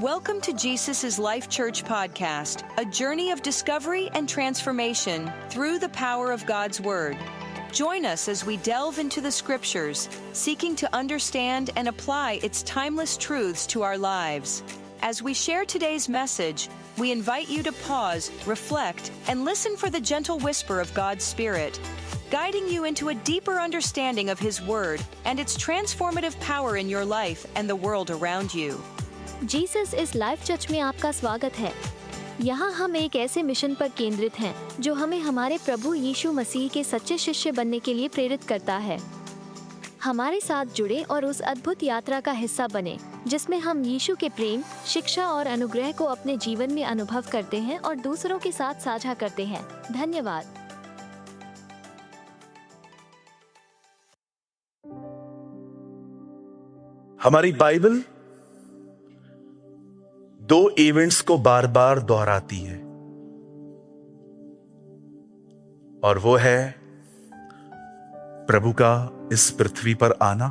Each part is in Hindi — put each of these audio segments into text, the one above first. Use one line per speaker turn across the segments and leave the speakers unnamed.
Welcome to Jesus' Life Church podcast, a journey of discovery and transformation through the power of God's Word. Join us as we delve into the Scriptures, seeking to understand and apply its timeless truths to our lives. As we share today's message, we invite you to pause, reflect, and listen for the gentle whisper of God's Spirit, guiding you into a deeper understanding of His Word and its transformative power in your life and the world around you.
Jesus इस लाइफ चर्च में आपका स्वागत है। यहाँ हम एक ऐसे मिशन पर केंद्रित हैं जो हमें हमारे प्रभु यीशु मसीह के सच्चे शिष्य बनने के लिए प्रेरित करता है। हमारे साथ जुड़े और उस अद्भुत यात्रा का हिस्सा बने जिसमें हम यीशु के प्रेम, शिक्षा और अनुग्रह को अपने जीवन में अनुभव करते हैं और दूसरों के साथ साझा करते हैं। धन्यवाद।
हमारी बाइबल दो इवेंट्स को बार बार दोहराती है और वो है प्रभु का इस पृथ्वी पर आना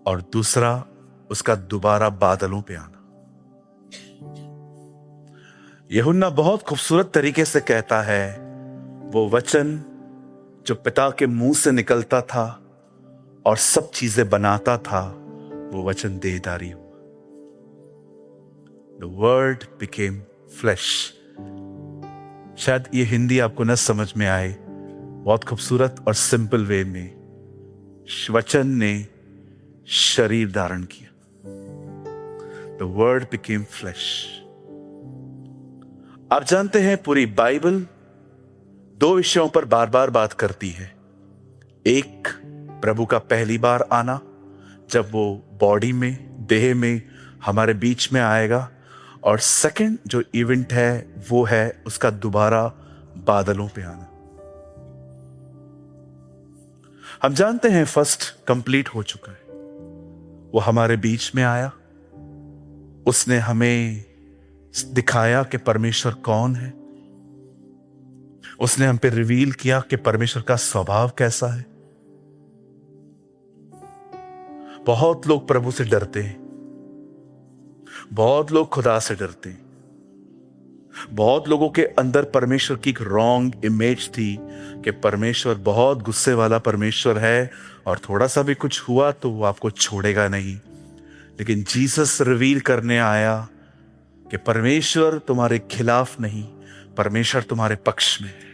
और दूसरा उसका दोबारा बादलों पे आना। यूहन्ना बहुत खूबसूरत तरीके से कहता है, वो वचन जो पिता के मुंह से निकलता था और सब चीजें बनाता था, वो वचन देहधारी हुआ। The word became flesh. शायद ये हिंदी आपको न समझ में आए, बहुत खूबसूरत और सिंपल वे में वचन ने शरीर धारण किया। The word became flesh. आप जानते हैं पूरी बाइबल दो विषयों पर बार बार बात करती है। एक, प्रभु का पहली बार आना, जब वो बॉडी में, देह में हमारे बीच में आएगा, और सेकंड जो इवेंट है वो है उसका दोबारा बादलों पे आना। हम जानते हैं फर्स्ट कंप्लीट हो चुका है। वो हमारे बीच में आया, उसने हमें दिखाया कि परमेश्वर कौन है, उसने हम पे रिवील किया कि परमेश्वर का स्वभाव कैसा है। बहुत लोग प्रभु से डरते हैं, बहुत लोग खुदा से डरते हैं। बहुत लोगों के अंदर परमेश्वर की एक रॉन्ग इमेज थी कि परमेश्वर बहुत गुस्से वाला परमेश्वर है और थोड़ा सा भी कुछ हुआ तो वो आपको छोड़ेगा नहीं। लेकिन जीसस रिवील करने आया कि परमेश्वर तुम्हारे खिलाफ नहीं, परमेश्वर तुम्हारे पक्ष में है।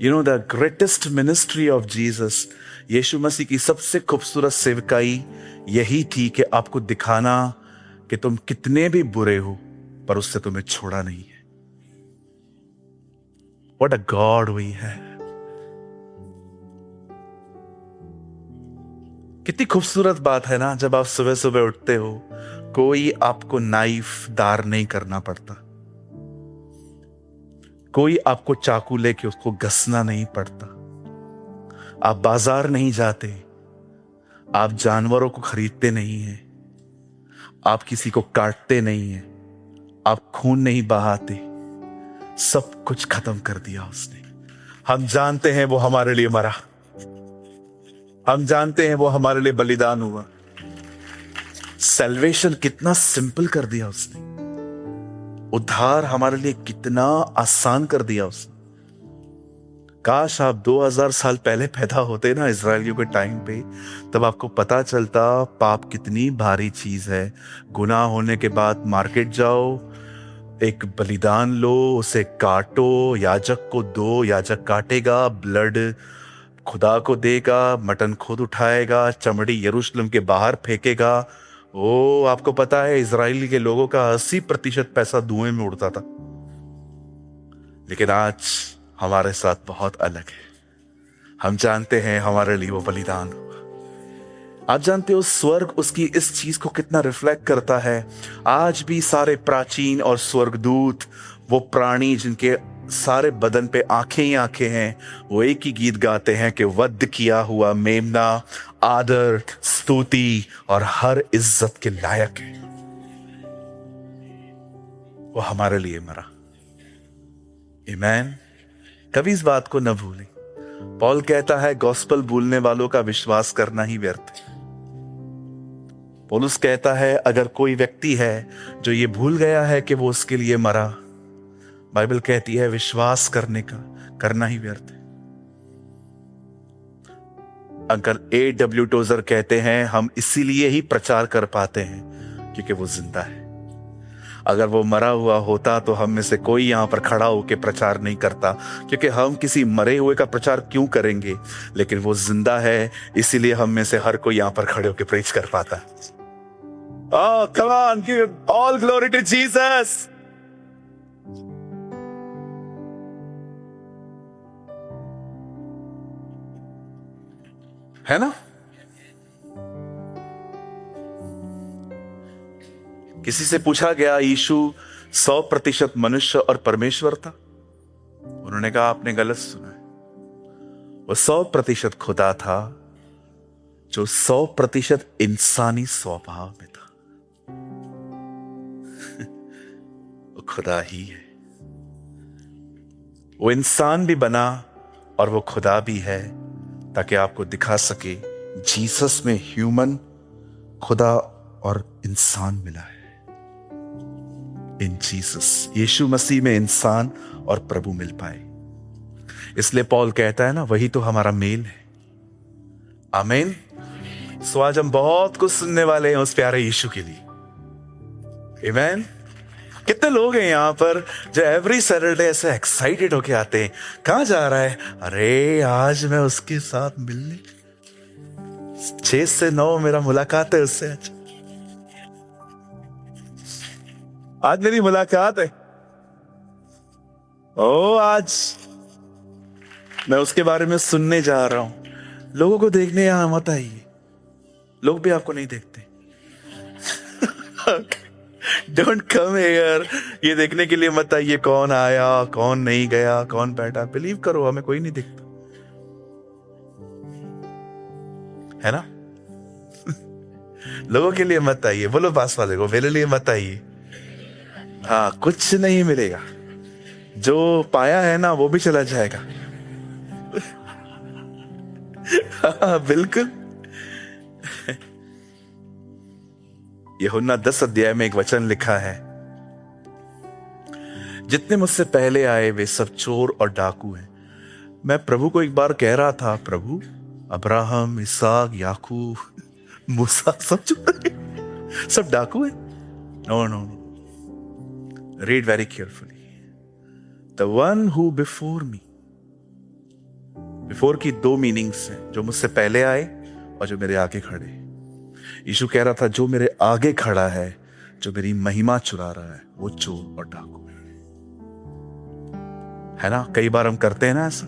You know, the greatest ministry of Jesus, यीशु मसीह की सबसे खूबसूरत सेवकाई यही थी कि आपको दिखाना कि तुम कितने भी बुरे हो पर उससे तुम्हें छोड़ा नहीं है। What a God we have! कितनी खूबसूरत बात है ना, जब आप सुबह सुबह उठते हो, कोई आपको नाइफ दार नहीं करना पड़ता, कोई आपको चाकू लेके उसको घसना नहीं पड़ता, आप बाजार नहीं जाते, आप जानवरों को खरीदते नहीं हैं, आप किसी को काटते नहीं हैं, आप खून नहीं बहाते, सब कुछ खत्म कर दिया उसने। हम जानते हैं वो हमारे लिए मरा, हम जानते हैं वो हमारे लिए बलिदान हुआ। सैल्वेशन कितना सिंपल कर दिया उसने, उद्धार हमारे लिए कितना आसान कर दिया उसने। काश आप 2000 साल पहले पैदा होते ना इजरायलियों के टाइम पे, तब आपको पता चलता पाप कितनी भारी चीज है। गुनाह होने के बाद मार्केट जाओ, एक बलिदान लो, उसे काटो, याजक को दो, याजक काटेगा, ब्लड खुदा को देगा, मटन खुद उठाएगा, चमड़ी यरूशलेम के बाहर फेंकेगा। ओ, आपको पता है इजरायली के लोगों का 80% पैसा धुएं में उड़ता था। लेकिन आज हमारे साथ बहुत अलग है। हम जानते हैं हमारे लिए वो बलिदान हुआ। आप जानते हो स्वर्ग उसकी इस चीज को कितना रिफ्लेक्ट करता है। आज भी सारे प्राचीन और स्वर्गदूत, वो प्राणी जिनके सारे बदन पे आंखें ही आंखें हैं, वो एक ही गीत गाते हैं कि वध किया हुआ मेमना आदर, स्तुति और हर इज्जत के लायक है। वो हमारे लिए मरा। आमीन। कभी इस बात को न भूलें। पौल कहता है, गॉस्पेल भूलने वालों का विश्वास करना ही व्यर्थ है। पौलुस कहता है अगर कोई व्यक्ति है जो ये भूल गया है कि वो उसके लिए मरा, बाइबल कहती है विश्वास करना ही व्यर्थ है। Uncle A.W. टोजर कहते हैं हम इसीलिए ही प्रचार कर पाते हैं क्योंकि वो जिंदा है। अगर वो मरा हुआ होता तो हम में से कोई यहां पर खड़ा होकर प्रचार नहीं करता, क्योंकि हम किसी मरे हुए का प्रचार क्यों करेंगे। लेकिन वो जिंदा है, इसीलिए हम में से हर कोई यहां पर खड़े होकर प्रीच कर पाता है। Oh, come on, give all glory to Jesus. है ना? किसी से पूछा गया यीशु 100% मनुष्य और परमेश्वर था? उन्होंने कहा आपने गलत सुना है। वो 100% खुदा था जो 100% इंसानी स्वभाव में था। वो खुदा ही है। वो इंसान भी बना और वो खुदा भी है, ताकि आपको दिखा सके जीसस में ह्यूमन, खुदा और इंसान मिला है। इन जीसस, यीशु मसीह में इंसान और प्रभु मिल पाए। इसलिए पौल कहता है ना, वही तो हमारा मेल है। आमीन। सो आज हम बहुत कुछ सुनने वाले हैं उस प्यारे यीशु के लिए। आमीन। कितने लोग हैं यहाँ पर जो एवरी सैटरडे ऐसे एक्साइटेड होके आते हैं। कहां जा रहा है? अरे आज मैं उसके साथ मिलने 6 से 9 मेरा मुलाकात है उससे। आज मेरी मुलाकात है। ओ आज मैं उसके बारे में सुनने जा रहा हूं। लोगों को देखने यहां मत आइए, लोग भी आपको नहीं देखते। डोंट कम हियर, ये देखने के लिए मत आइए कौन आया कौन नहीं गया, कौन बैठा। बिलीव करो हमें कोई नहीं दिखता, है ना? लोगों के लिए मत आइए। बोलो पास वाले को, मेरे लिए मत आइए। हाँ, कुछ नहीं मिलेगा। जो पाया है ना वो भी चला जाएगा। हाँ, बिल्कुल। यूहन्ना 10 अध्याय में एक वचन लिखा है, जितने मुझसे पहले आए वे सब चोर और डाकू हैं। मैं प्रभु को एक बार कह रहा था, प्रभु अब्राहम, इसहाक, याकूब, मूसा सब चोर हैं, सब डाकू हैं। No no no, read very carefully. The one who before me, before की 2 मीनिंग्स हैं, जो मुझसे पहले आए और जो मेरे आगे खड़े। यीशु कह रहा था जो मेरे आगे खड़ा है, जो मेरी महिमा चुरा रहा है, वो चोर और डाकू है ना? कई बार हम करते हैं ना ऐसा,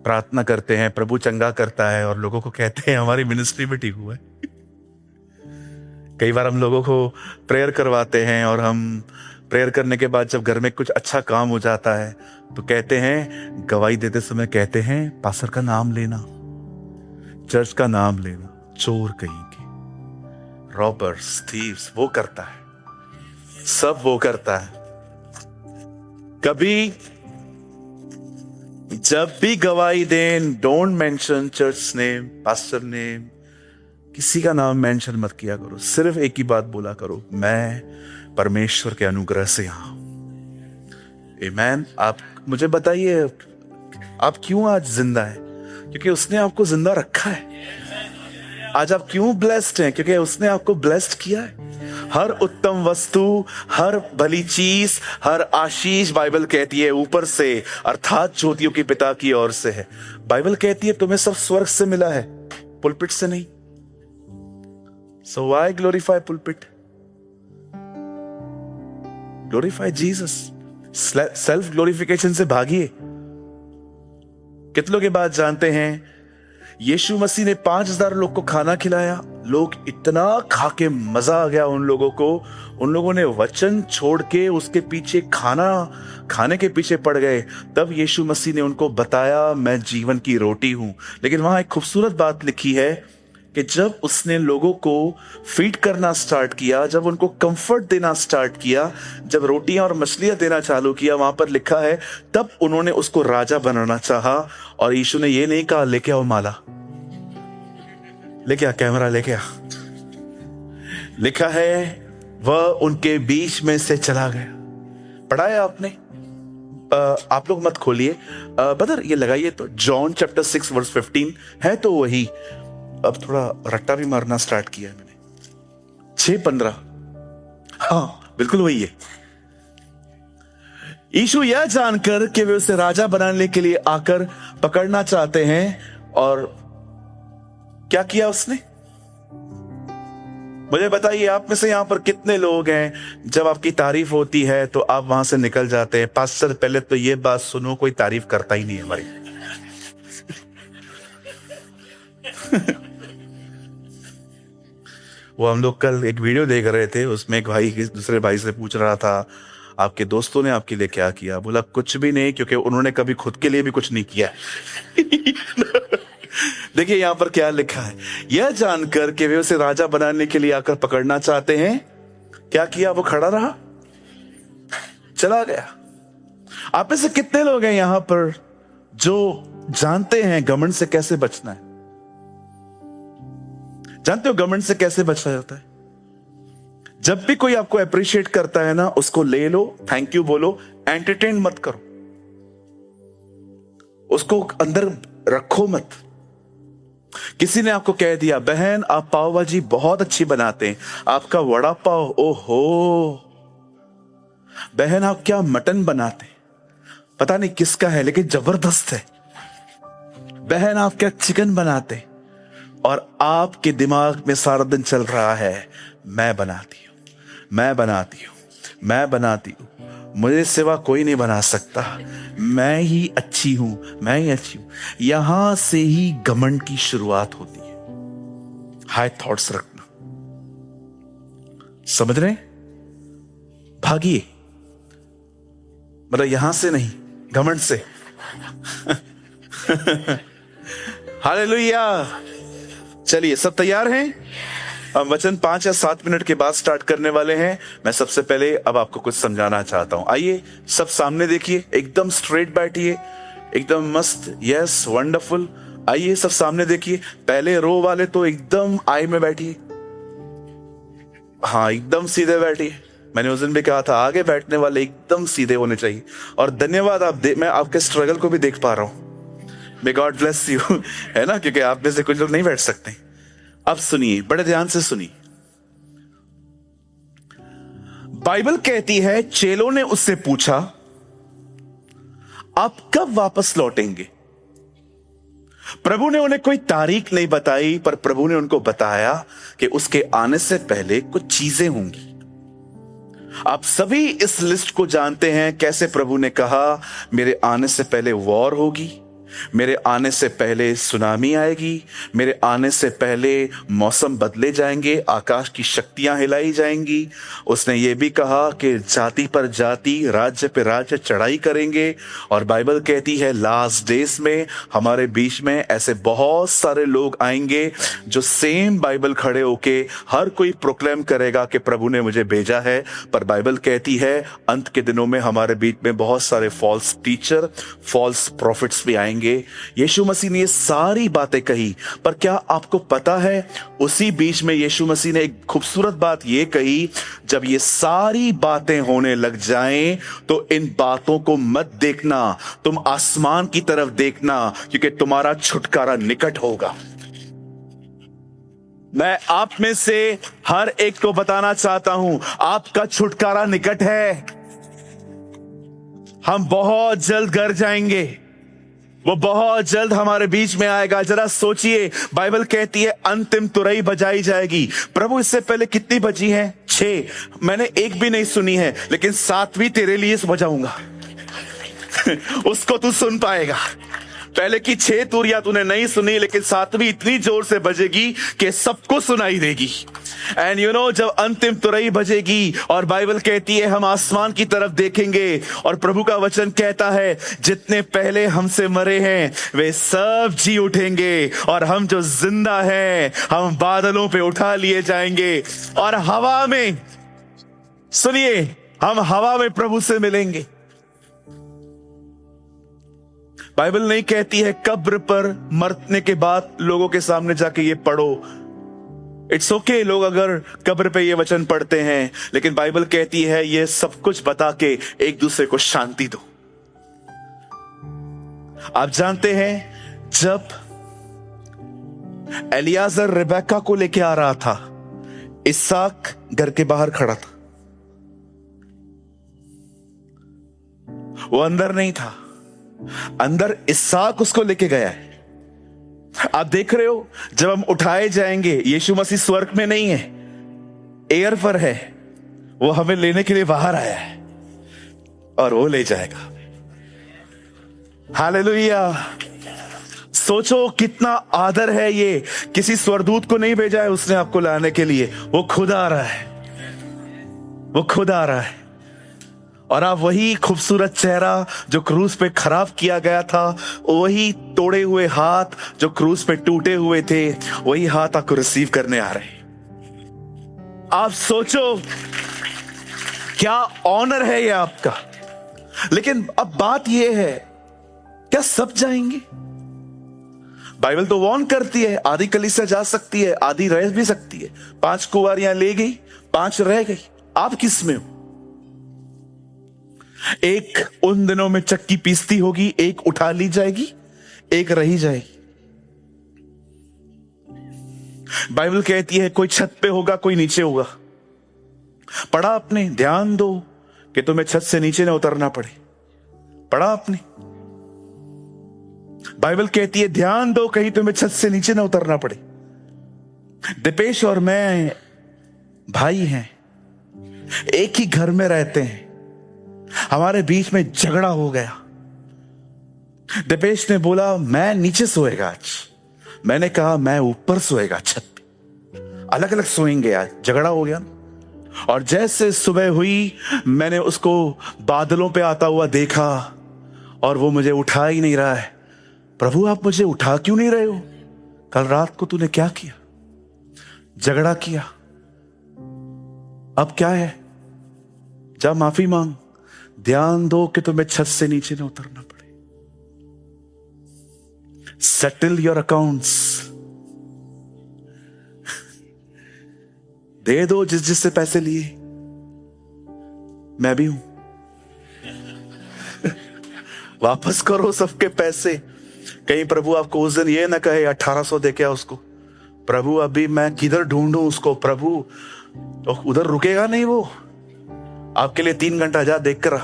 प्रार्थना करते हैं, प्रभु चंगा करता है और लोगों को कहते हैं हमारी मिनिस्ट्री में ठीक हुआ है। कई बार हम लोगों को प्रेयर करवाते हैं और हम प्रेयर करने के बाद जब घर में कुछ अच्छा काम हो जाता है तो कहते हैं, गवाही देते समय कहते हैं पास्टर का नाम लेना, चर्च का नाम लेना। चोर कहीं के, रॉबर्स, थीव्स, वो करता है, सब वो करता है। कभी जब भी गवाही दें, don't mention church name, pastor name, किसी का नाम मेंशन मत किया करो। सिर्फ एक ही बात बोला करो, मैं परमेश्वर के अनुग्रह से यहां हूं। आमीन। आप मुझे बताइए आप क्यों आज जिंदा है? क्योंकि उसने आपको जिंदा रखा है। आज आप क्यों ब्लेस्ड हैं? क्योंकि उसने आपको ब्लेस्ड किया है। हर उत्तम वस्तु, हर भली चीज, हर आशीष बाइबल कहती है ऊपर से, अर्थात ज्योतियों के पिता की ओर से है। बाइबल कहती है तुम्हें सब स्वर्ग से मिला है, पुलपिट से नहीं। So why glorify pulpit? Glorify Jesus. Self glorification से भागिए। कितनों के बाद जानते हैं यीशु मसीह ने 5000 लोग को खाना खिलाया। लोग इतना खा के मजा आ गया उन लोगों को, उन लोगों ने वचन छोड़ के उसके पीछे खाना खाने के पीछे पड़ गए। तब यीशु मसीह ने उनको बताया मैं जीवन की रोटी हूं। लेकिन वहां एक खूबसूरत बात लिखी है कि जब उसने लोगों को फीड करना स्टार्ट किया, जब उनको कंफर्ट देना स्टार्ट किया, जब रोटियां और मछलियां देना चालू किया, वहां पर लिखा है तब उन्होंने उसको राजा बनाना चाहा। और यीशु ने ये नहीं कहा लेके आओ माला, लेके आ कैमरा, लेके आ, लिखा है वह उनके बीच में से चला गया। पढ़ा है आपने? आप लोग मत खोलिए, बदर ये लगाइए तो जॉन चैप्टर 6 वर्स 15 है तो वही। अब थोड़ा रट्टा भी मारना स्टार्ट किया है मैंने। 6:15, हाँ बिल्कुल वही है। यीशु यह जानकर कि वे उसे राजा बनाने के लिए आकर पकड़ना चाहते हैं, और क्या किया उसने? मुझे बताइए, आप में से यहां पर कितने लोग हैं जब आपकी तारीफ होती है तो आप वहां से निकल जाते हैं? पास्टर पहले तो ये बात सुनो, कोई तारीफ करता ही नहीं है हमारी। वो हम लोग कल एक वीडियो देख रहे थे, उसमें एक भाई दूसरे भाई से पूछ रहा था आपके दोस्तों ने आपके लिए क्या किया? बोला कुछ भी नहीं, क्योंकि उन्होंने कभी खुद के लिए भी कुछ नहीं किया। देखिए यहां पर क्या लिखा है, यह जानकर कि वे उसे राजा बनाने के लिए आकर पकड़ना चाहते हैं, क्या किया? वो खड़ा रहा, चला गया। आप में से कितने लोग हैं यहां पर जो जानते हैं घमंड से कैसे बचना है? जानते हो घमंड से कैसे बचा जाता है? जब भी कोई आपको अप्रिशिएट करता है ना, उसको ले लो, थैंक यू बोलो, एंटरटेन मत करो, उसको अंदर रखो मत। किसी ने आपको कह दिया बहन आप पाव भाजी बहुत अच्छी बनाते हैं, आपका वड़ा पाव, ओहो बहन आप क्या मटन बनाते, पता नहीं किसका है लेकिन जबरदस्त है। बहन आप क्या चिकन बनाते, और आपके दिमाग में सारा दिन चल रहा है मैं बनाती हूं, मैं बनाती हूं, मैं बनाती हूं, मुझे सिवा कोई नहीं बना सकता, मैं ही अच्छी हूं, मैं ही अच्छी हूं। यहां से ही घमंड की शुरुआत होती है। हाई थॉट्स रखना, समझ रहे? भागिए, मतलब यहां से नहीं, घमंड से। हालेलुया। चलिए सब तैयार हैं? हम वचन 5 या 7 मिनट के बाद स्टार्ट करने वाले हैं। मैं सबसे पहले अब आपको कुछ समझाना चाहता हूं। आइए सब सामने देखिए, एकदम स्ट्रेट बैठिए, एकदम मस्त, यस वंडरफुल। आइए सब सामने देखिए। पहले रो वाले तो एकदम आई में बैठिए, हाँ एकदम सीधे बैठिए। मैंने उस दिन भी कहा था आगे बैठने वाले एकदम सीधे होने चाहिए। और धन्यवाद, मैं आपके स्ट्रगल को भी देख पा रहा हूं। मे गॉड ब्लेस यू, है ना, क्योंकि आप में से कुछ लोग नहीं बैठ सकते। अब सुनिए, बड़े ध्यान से सुनिए। बाइबल कहती है चेलों ने उससे पूछा आप कब वापस लौटेंगे? प्रभु ने उन्हें कोई तारीख नहीं बताई, पर प्रभु ने उनको बताया कि उसके आने से पहले कुछ चीजें होंगी। आप सभी इस लिस्ट को जानते हैं। कैसे प्रभु ने कहा मेरे आने से पहले वॉर होगी, मेरे आने से पहले सुनामी आएगी, मेरे आने से पहले मौसम बदले जाएंगे, आकाश की शक्तियां हिलाई जाएंगी। उसने ये भी कहा कि जाति पर जाति, राज्य पर राज्य चढ़ाई करेंगे। और बाइबल कहती है लास्ट डेज में हमारे बीच में ऐसे बहुत सारे लोग आएंगे जो सेम बाइबल खड़े होके हर कोई प्रोक्लेम करेगा कि प्रभु ने मुझे भेजा है। पर बाइबल कहती है अंत के दिनों में हमारे बीच में बहुत सारे फॉल्स टीचर, फॉल्स प्रॉफिट्स भी आएंगे। यीशु मसीह ने ये सारी बातें कही, पर क्या आपको पता है उसी बीच में यीशु मसीह ने एक खूबसूरत बात ये कही, जब ये सारी बातें होने लग जाएं तो इन बातों को मत देखना, तुम आसमान की तरफ देखना, क्योंकि तुम्हारा छुटकारा निकट होगा। मैं आप में से हर एक को बताना चाहता हूं आपका छुटकारा निकट है। हम बहुत जल्द घर जाएंगे, वो बहुत जल्द हमारे बीच में आएगा। जरा सोचिए, बाइबल कहती है अंतिम तुरई बजाई जाएगी। प्रभु इससे पहले कितनी बजी है? 6। मैंने एक भी नहीं सुनी है, लेकिन 7वीं तेरे लिए बजाऊंगा। उसको तू सुन पाएगा। पहले की 6 तुरियां तूने नहीं सुनी, लेकिन 7वीं इतनी जोर से बजेगी कि सबको सुनाई देगी। एंड यू नो, जब अंतिम तुरई बजेगी और बाइबल कहती है हम आसमान की तरफ देखेंगे, और प्रभु का वचन कहता है जितने पहले हमसे मरे हैं वे सब जी उठेंगे, और हम जो जिंदा हैं हम बादलों पे उठा लिए जाएंगे, और हवा में, सुनिए, हम हवा में प्रभु से मिलेंगे। बाइबल नहीं कहती है कब्र पर मरने के बाद लोगों के सामने जाके ये पढ़ो इट्स ओके लोग अगर कब्र पे ये वचन पढ़ते हैं, लेकिन बाइबल कहती है ये सब कुछ बता के एक दूसरे को शांति दो। आप जानते हैं जब एलियाजर रिबेका को लेके आ रहा था, इसहाक घर के बाहर खड़ा था, वो अंदर नहीं था, अंदर इसहाक उसको लेके गया है। आप देख रहे हो जब हम उठाए जाएंगे, यीशु मसीह स्वर्ग में नहीं है, एयर पर है, वो हमें लेने के लिए बाहर आया है और वो ले जाएगा। हालेलुया। सोचो कितना आदर है ये, किसी स्वरदूत को नहीं भेजा है उसने आपको लाने के लिए, वो खुद आ रहा है, वो खुद आ रहा है। और आप वही खूबसूरत चेहरा जो क्रूस पे खराब किया गया था, वही तोड़े हुए हाथ जो क्रूस पे टूटे हुए थे, वही हाथ आपको रिसीव करने आ रहे हैं। आप सोचो क्या ऑनर है ये आपका। लेकिन अब बात ये है, क्या सब जाएंगे? बाइबल तो वार्न करती है, आधी कलीसिया जा सकती है, आधी रह भी सकती है। 5 कुंवारियां ले गई, 5 रह गई। आप किस में हो? एक उन दिनों में चक्की पीसती होगी, एक उठा ली जाएगी, एक रही जाएगी। बाइबल कहती है कोई छत पे होगा, कोई नीचे होगा। पढ़ा आपने? ध्यान दो कि तुम्हें छत से नीचे ना उतरना पड़े। पढ़ा आपने? बाइबल कहती है ध्यान दो कहीं तुम्हें छत से नीचे ना उतरना पड़े। दीपेश और मैं भाई हैं, एक ही घर में रहते हैं, हमारे बीच में झगड़ा हो गया। दीपेश ने बोला मैं नीचे सोएगा आज, मैंने कहा मैं ऊपर सोएगा छत पे, अलग अलग सोएंगे आज। झगड़ा हो गया। और जैसे सुबह हुई मैंने उसको बादलों पे आता हुआ देखा और वो मुझे उठा ही नहीं रहा है। प्रभु आप मुझे उठा क्यों नहीं रहे हो? कल रात को तूने क्या किया? झगड़ा किया। अब क्या है? जा माफी मांग, ध्यान दो कि तुम्हें छत से नीचे ना उतरना पड़े। Settle your accounts. दे दो जिससे पैसे लिए, मैं भी हूं। वापस करो सबके पैसे। कहीं प्रभु आपको उस दिन ये ना कहे 1800 दे के उसको, प्रभु अभी मैं किधर ढूंढूं उसको। प्रभु तो उधर रुकेगा नहीं, वो आपके लिए 3 घंटा जा देख कर।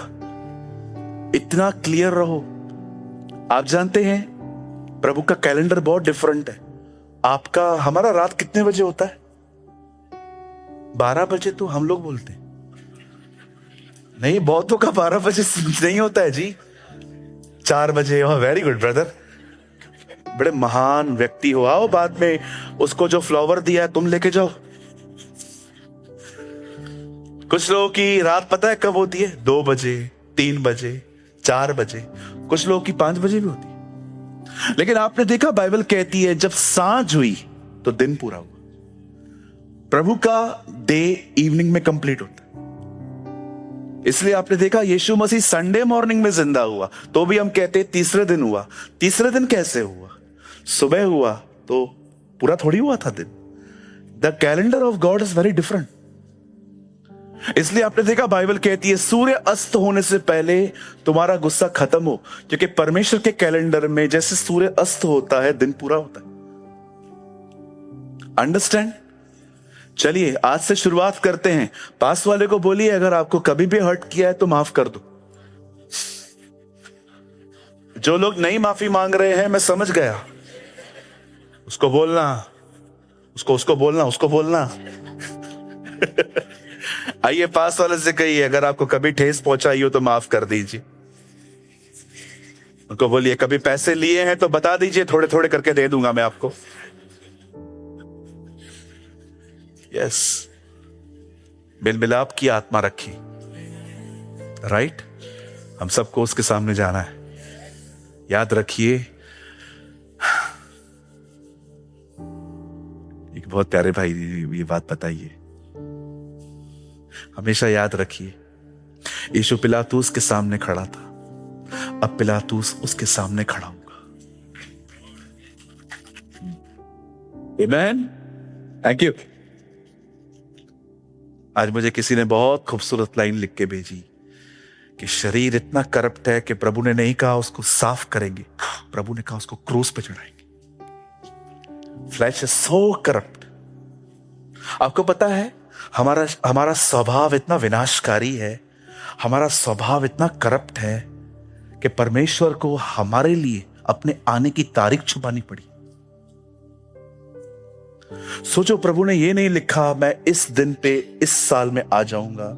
इतना क्लियर रहो। आप जानते हैं प्रभु का कैलेंडर बहुत डिफरेंट है आपका। हमारा रात कितने बजे होता है? 12 बजे तो हम लोग बोलते हैं, नहीं बहुतों का 12 बजे नहीं होता है जी, 4 बजे। वेरी गुड ब्रदर, बड़े महान व्यक्ति हो। आओ बाद में उसको जो फ्लावर दिया है तुम लेके जाओ। कुछ लोगों की रात पता है कब होती है? 2 बजे, 3 बजे, 4 बजे, कुछ लोगों की 5 बजे भी होती है। लेकिन आपने देखा बाइबल कहती है जब सांझ हुई तो दिन पूरा हुआ। प्रभु का डे इवनिंग में कंप्लीट होता है। इसलिए आपने देखा यीशु मसीह संडे मॉर्निंग में जिंदा हुआ तो भी हम कहते तीसरे दिन हुआ। तीसरे दिन कैसे हुआ? सुबह हुआ तो पूरा थोड़ी हुआ था दिन। The calendar of God is very different. इसलिए आपने देखा बाइबल कहती है सूर्य अस्त होने से पहले तुम्हारा गुस्सा खत्म हो, क्योंकि परमेश्वर के कैलेंडर में जैसे सूर्य अस्त होता है दिन पूरा होता है। अंडरस्टैंड? चलिए आज से शुरुआत करते हैं। पास वाले को बोलिए अगर आपको कभी भी हर्ट किया है तो माफ कर दो। जो लोग नहीं माफी मांग रहे हैं मैं समझ गया, उसको बोलना, उसको बोलना। आइए पास वाले से कहिए अगर आपको कभी ठेस पहुंचाई हो तो माफ कर दीजिए। उनको बोलिए कभी पैसे लिए हैं तो बता दीजिए, थोड़े थोड़े करके दे दूंगा मैं आपको। यस, मिलाप की आत्मा रखी। राइट? हम सबको उसके सामने जाना है। याद रखिए, एक बहुत प्यारे भाई ये बात बताइए, हमेशा याद रखिए, यीशु पिलातूस के सामने खड़ा था, अब पिलातूस उसके सामने खड़ा होगा। आमेन। Thank you. आज मुझे किसी ने बहुत खूबसूरत लाइन लिख के भेजी कि शरीर इतना करप्ट है कि प्रभु ने नहीं कहा उसको साफ करेंगे, प्रभु ने कहा उसको क्रूस पे चढ़ाएंगे। Flesh is so corrupt. आपको पता है हमारा स्वभाव इतना विनाशकारी है, हमारा स्वभाव इतना करप्ट है कि परमेश्वर को हमारे लिए अपने आने की तारीख छुपानी पड़ी। सोचो, प्रभु ने यह नहीं लिखा मैं इस दिन पे इस साल में आ जाऊंगा,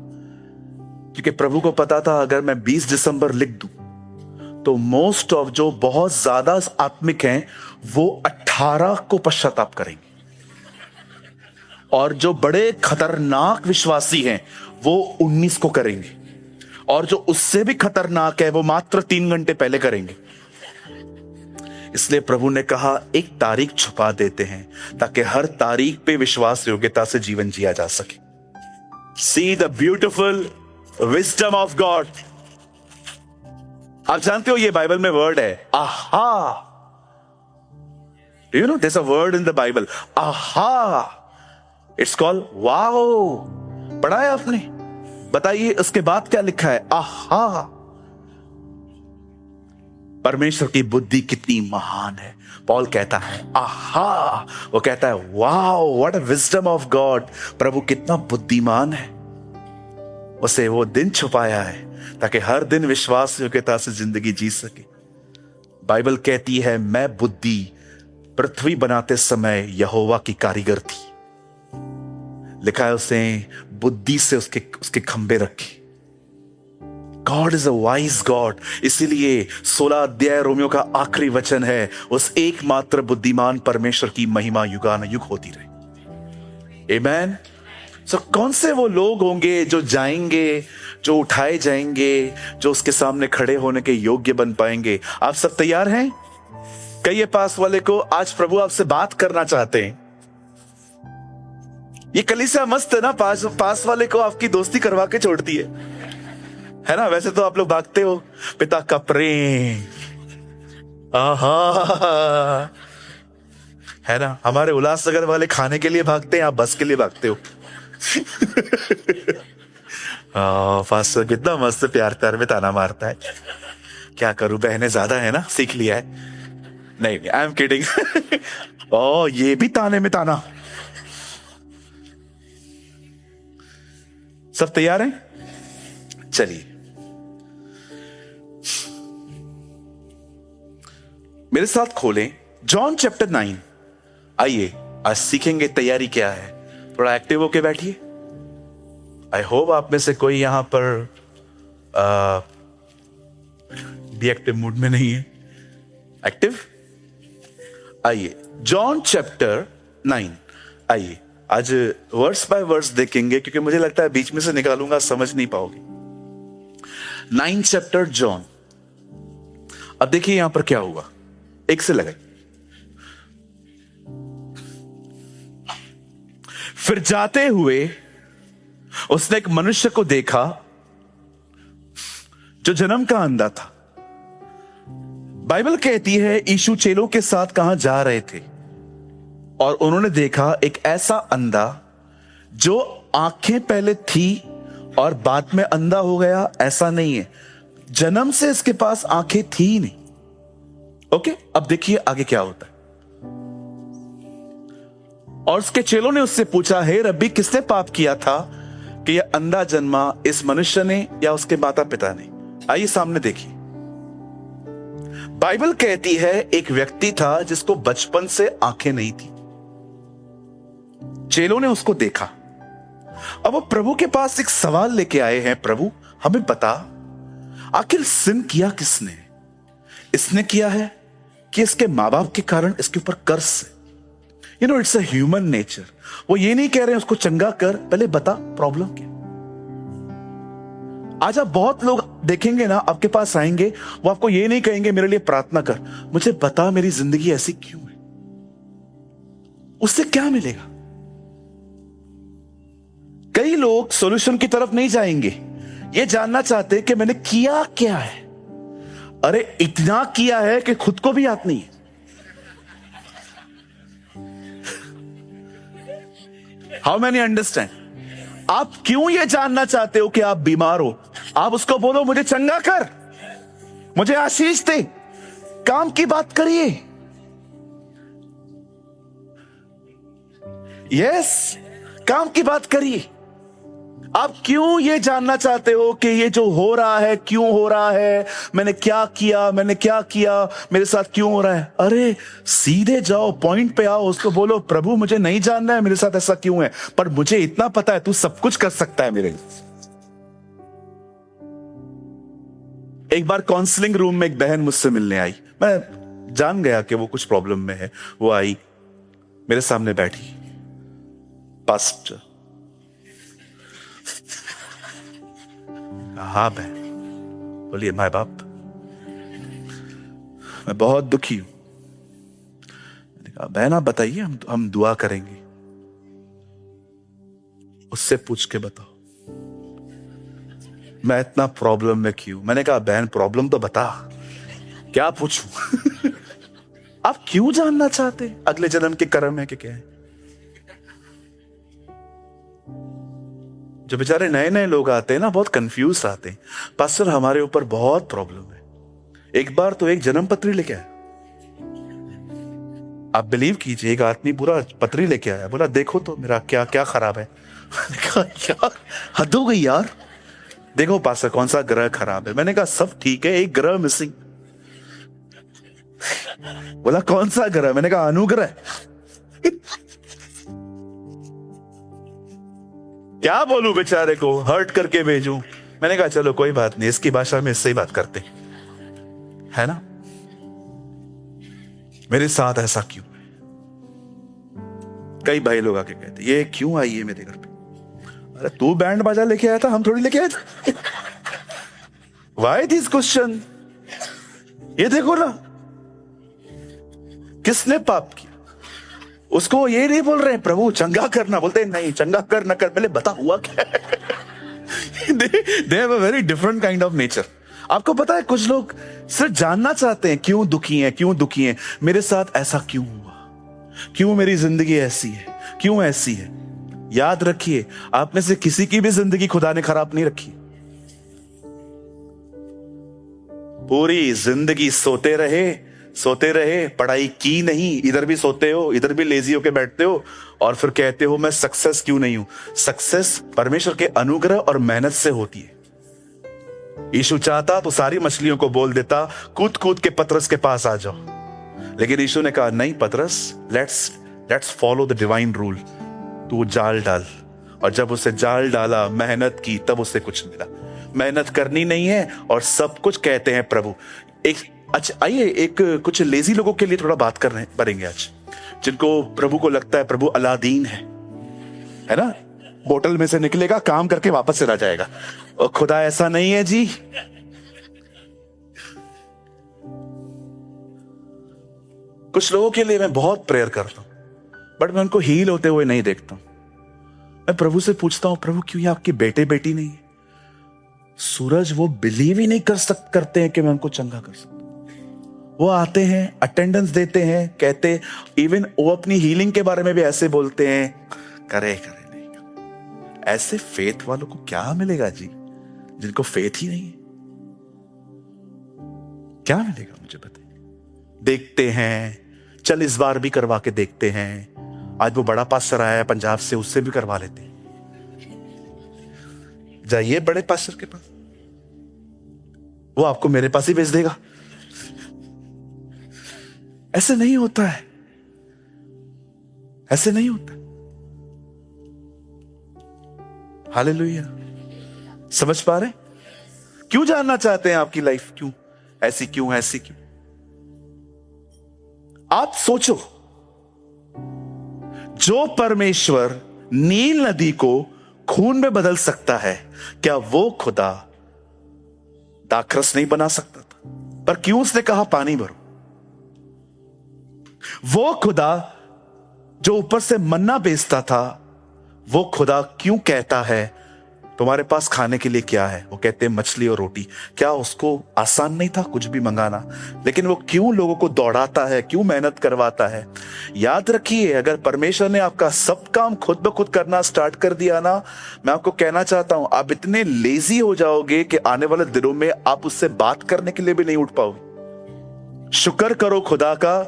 क्योंकि प्रभु को पता था अगर मैं 20 दिसंबर लिख दूं तो मोस्ट ऑफ जो बहुत ज्यादा आत्मिक हैं वो 18 को पश्चाताप करेंगे, और जो बड़े खतरनाक विश्वासी हैं वो 19 को करेंगे, और जो उससे भी खतरनाक है वो मात्र 3 घंटे पहले करेंगे। इसलिए प्रभु ने कहा एक तारीख छुपा देते हैं ताकि हर तारीख पे विश्वास योग्यता से जीवन जिया जा सके। See the beautiful wisdom of God. आप जानते हो ये बाइबल में वर्ड है आहा। Do you know there is a word in the Bible aha, it's called wow. पढ़ा है आपने? बताइए उसके बाद क्या लिखा है? आहा। परमेश्वर की बुद्धि कितनी महान है। पॉल कहता है आहा, वो कहता है wow what a wisdom of God. प्रभु कितना बुद्धिमान है, उसे वो दिन छुपाया है ताकि हर दिन विश्वास योग्यता से जिंदगी जी सके। बाइबल कहती है मैं बुद्धि पृथ्वी बनाते समय यहोवा की कारीगर थी। लिखा है उसने बुद्धि से उसके खंबे रखे। God is a wise God. इसीलिए 16 अध्याय रोमियो का आखिरी वचन है उस एकमात्र बुद्धिमान परमेश्वर की महिमा युगानुयुग होती रहे। आमेन। सो कौन से वो लोग होंगे जो जाएंगे, जो उठाए जाएंगे, जो उसके सामने खड़े होने के योग्य बन पाएंगे? आप सब तैयार हैं? कहिए पास वाले को आज प्रभु आपसे बात करना चाहते हैं। ये कलीसिया मस्त है ना, पास वाले को आपकी दोस्ती करवा के छोड़ती है ना? वैसे तो आप लोग भागते हो पिता का प्रेम, आहा, है ना? हमारे उल्लासनगर वाले खाने के लिए भागते हैं, आप बस के लिए भागते हो। फास्टर कितना मस्त प्यार में ताना मारता है। क्या करूं, बहनें ज्यादा है ना, सीख लिया है। नहीं आई एम किडिंग। ओ ये भी ताने में ताना। सब तैयार हैं? चलिए मेरे साथ खोलें जॉन चैप्टर 9। आइए आज सीखेंगे तैयारी क्या है। थोड़ा एक्टिव होके बैठिए। आई होप आप में से कोई यहां पर डीएक्टिव मूड में नहीं है, एक्टिव। आइए जॉन चैप्टर 9। आइए आज वर्स बाय वर्स देखेंगे, क्योंकि मुझे लगता है बीच में से निकालूंगा समझ नहीं पाओगे। 9 चैप्टर जॉन। अब देखिए यहां पर क्या हुआ, एक से लगाई। फिर जाते हुए उसने एक मनुष्य को देखा जो जन्म का अंधा था। बाइबल कहती है यीशु चेलों के साथ कहां जा रहे थे और उन्होंने देखा एक ऐसा अंधा जो आंखें पहले थी और बाद में अंधा हो गया। ऐसा नहीं है, जन्म से इसके पास आंखें थी ही नहीं। ओके, अब देखिए आगे क्या होता है। और उसके चेलों ने उससे पूछा, हे रब्बी, किसने पाप किया था कि यह अंधा जन्मा, इस मनुष्य ने या उसके माता पिता ने? आइए सामने देखिए। बाइबल कहती है एक व्यक्ति था जिसको बचपन से आंखें नहीं थी। चेलों ने उसको देखा। अब वो प्रभु के पास एक सवाल लेके आए हैं, प्रभु हमें बता आखिर सिन किया किसने? इसने किया है कि इसके मां बाप के कारण इसके ऊपर कर्ज है? You no it's a human nature. वो ये नहीं कह रहे उसको चंगा कर, पहले बता प्रॉब्लम क्या। आज आप बहुत लोग देखेंगे ना, आपके पास आएंगे, वो आपको ये नहीं कहेंगे मेरे लिए प्रार्थना कर, मुझे बता मेरी जिंदगी ऐसी क्यों है। उससे क्या मिलेगा? कई लोग सॉल्यूशन की तरफ नहीं जाएंगे, ये जानना चाहते हैं कि मैंने किया क्या है। अरे इतना किया है कि खुद को भी याद नहीं है। How many understand? आप क्यों ये जानना चाहते हो कि आप बीमार हो? आप उसको बोलो मुझे चंगा कर, मुझे आशीष दे, काम की बात करिए। यस, काम की बात करिए। आप क्यों ये जानना चाहते हो कि ये जो हो रहा है क्यों हो रहा है, मैंने क्या किया, मेरे साथ क्यों हो रहा है? अरे सीधे जाओ, पॉइंट पे आओ, उसको बोलो प्रभु मुझे नहीं जानना है मेरे साथ ऐसा क्यों है, पर मुझे इतना पता है तू सब कुछ कर सकता है मेरे लिए। एक बार काउंसलिंग रूम में एक बहन मुझसे मिलने आई, मैं जान गया कि वो कुछ प्रॉब्लम में है। वो आई, मेरे सामने बैठी, पास्टर। हाँ बहन, बोलिए। माय बाप, मैं बहुत दुखी हूं। मैंने कहा बहन आप बताइए, हम दुआ करेंगे। उससे पूछ के बताओ मैं इतना प्रॉब्लम में क्यों। मैंने कहा बहन प्रॉब्लम तो बता, क्या पूछूं? आप क्यों जानना चाहते अगले जन्म के कर्म है कि क्या है? जो बेचारे नए नए लोग आते हैं ना, बहुत कंफ्यूज आते हैं। पास्टर हमारे ऊपर बहुत प्रॉब्लम है। एक बार तो एक जन्म पत्री लेके आया, आप बिलीव कीजिए, एक आदमी पूरा पत्री लेके आया, बोला देखो तो मेरा क्या क्या खराब है। मैंने कहा यार हद हो गई यार, देखो पास्टर कौन सा ग्रह खराब है। मैंने कहा सब ठीक है, एक ग्रह मिसिंग। बोला कौन सा ग्रह? मैंने कहा अनुग्रह। क्या बोलूं बेचारे को, हर्ट करके भेजूं? मैंने कहा चलो कोई बात नहीं, इसकी भाषा में इससे ही बात करते है ना। मेरे साथ ऐसा क्यों? कई भाई लोग आके कहते ये क्यों आई है मेरे घर पे? अरे तू बैंड बाजा लेके आया था, हम थोड़ी लेके आए थे। Why this question? ये देखो ना, किसने पाप किया? उसको ये नहीं बोल रहे प्रभु चंगा करना, बोलते नहीं चंगा कर न कर, पहले बता हुआ क्या है। they have a very different kind of nature। आपको पता है कुछ लोग सिर्फ जानना चाहते हैं क्यों दुखी हैं, क्यों दुखी हैं, मेरे साथ ऐसा क्यों हुआ, क्यों मेरी जिंदगी ऐसी है, क्यों ऐसी है। याद रखिए आप में से किसी की भी जिंदगी खुदा ने खराब नहीं रखी। पूरी जिंदगी सोते रहे, पढ़ाई की नहीं, इधर भी सोते हो, इधर भी लेजी होके बैठते हो, और फिर कहते हो मैं सक्सेस क्यों नहीं हूं। सक्सेस परमेश्वर के अनुग्रह और मेहनत से होती है। यीशु चाहता तो सारी मछलियों को बोल देता कूद कूद के पतरस के पास आ जाओ, लेकिन यीशु ने कहा नहीं पतरस, let's follow the divine rule, तू जाल डाल। और जब उसे जाल डाला, मेहनत की, तब उसे कुछ मिला। मेहनत करनी नहीं है और सब कुछ कहते हैं प्रभु। अच्छा आइए एक कुछ लेजी लोगों के लिए थोड़ा बात करेंगे आज, जिनको प्रभु को लगता है प्रभु अलादीन है ना, बोतल में से निकलेगा, काम करके वापस चला जाएगा। और खुदा ऐसा नहीं है जी। कुछ लोगों के लिए मैं बहुत प्रेयर करता हूं, बट मैं उनको हील होते हुए नहीं देखता हूं। मैं प्रभु से पूछता हूं प्रभु क्यों ये आपके बेटे बेटी नहीं है? सूरज वो बिलीव ही नहीं करते हैं कि मैं उनको चंगा कर सकता। वो आते हैं, अटेंडेंस देते हैं, कहते, इवन वो अपनी हीलिंग के बारे में भी ऐसे बोलते हैं करे नहीं करे। ऐसे फेथ वालों को क्या मिलेगा जी, जिनको फेथ ही नहीं है? क्या मिलेगा मुझे बताइए। देखते हैं, चल इस बार भी करवा के देखते हैं। आज वो बड़ा पास्टर आया है पंजाब से, उससे भी करवा लेते हैं। जाइए बड़े पास्टर के पास, वो आपको मेरे पास ही भेज देगा। ऐसे नहीं होता है, ऐसे नहीं होता। हालेलुया। समझ पा रहे? क्यों जानना चाहते हैं आपकी लाइफ क्यों ऐसी क्यों? आप सोचो, जो परमेश्वर नील नदी को खून में बदल सकता है, क्या वो खुदा दाखरस नहीं बना सकता था? पर क्यों उसने कहा पानी भरो? वो खुदा जो ऊपर से मन्ना बेचता था, वो खुदा क्यों कहता है तुम्हारे पास खाने के लिए क्या है? वो कहते हैं मछली और रोटी। क्या उसको आसान नहीं था कुछ भी मंगाना? लेकिन वो क्यों लोगों को दौड़ाता है, क्यों मेहनत करवाता है? याद रखिए, अगर परमेश्वर ने आपका सब काम खुद ब खुद करना स्टार्ट कर दिया ना, मैं आपको कहना चाहता हूं, आप इतने लेजी हो जाओगे कि आने वाले दिनों में आप उससे बात करने के लिए भी नहीं उठ पाओगे। शुक्र करो खुदा का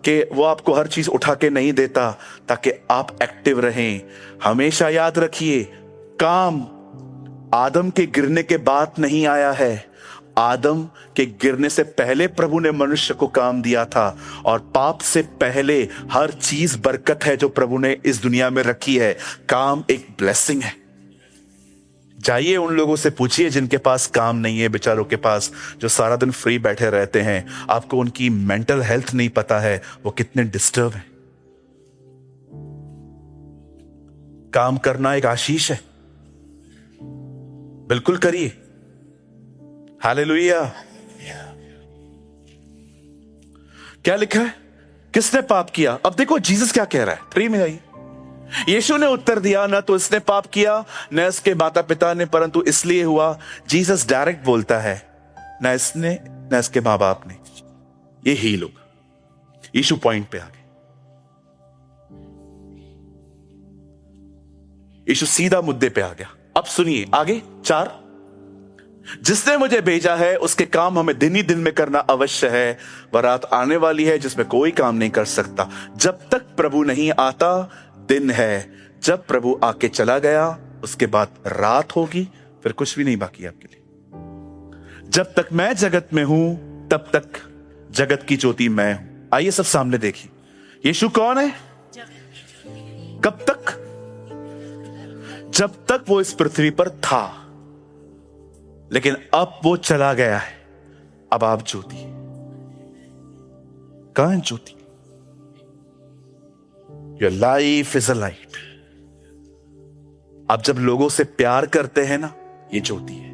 कि वो आपको हर चीज उठा के नहीं देता, ताकि आप एक्टिव रहें। हमेशा याद रखिए, काम आदम के गिरने के बाद नहीं आया है। आदम के गिरने से पहले प्रभु ने मनुष्य को काम दिया था, और पाप से पहले हर चीज बरकत है जो प्रभु ने इस दुनिया में रखी है। काम एक ब्लेसिंग है। जाइए उन लोगों से पूछिए जिनके पास काम नहीं है, बेचारों के पास, जो सारा दिन फ्री बैठे रहते हैं। आपको उनकी मेंटल हेल्थ नहीं पता है, वो कितने डिस्टर्ब है। काम करना एक आशीष है, बिल्कुल करिए। हालेलुया। क्या लिखा है? किसने पाप किया? अब देखो जीसस क्या कह रहा है, 3 में आइए। यीशु ने उत्तर दिया, न तो इसने पाप किया न इसके माता पिता ने, परंतु इसलिए हुआ। जीसस डायरेक्ट बोलता है, न इसने न इसके मां बाप ने, ये ही लोग। यीशु पॉइंट पे आ गए। यीशु सीधा मुद्दे पे आ गया। अब सुनिए आगे 4, जिसने मुझे भेजा है उसके काम हमें दिन ही दिन में करना अवश्य है। वह रात आने वाली है जिसमें कोई काम नहीं कर सकता। जब तक प्रभु नहीं आता दिन है, जब प्रभु आके चला गया उसके बाद रात होगी, फिर कुछ भी नहीं बाकी आपके लिए। जब तक मैं जगत में हूं तब तक जगत की ज्योति मैं हूं। आइए सब सामने देखिए, यीशु कौन है? कब तक? जब तक वो इस पृथ्वी पर था, लेकिन अब वो चला गया है। अब आप ज्योति। कहां है Jyoti? Your life is a light. आप जब लोगों से प्यार करते हैं ना, ये ज्योति है।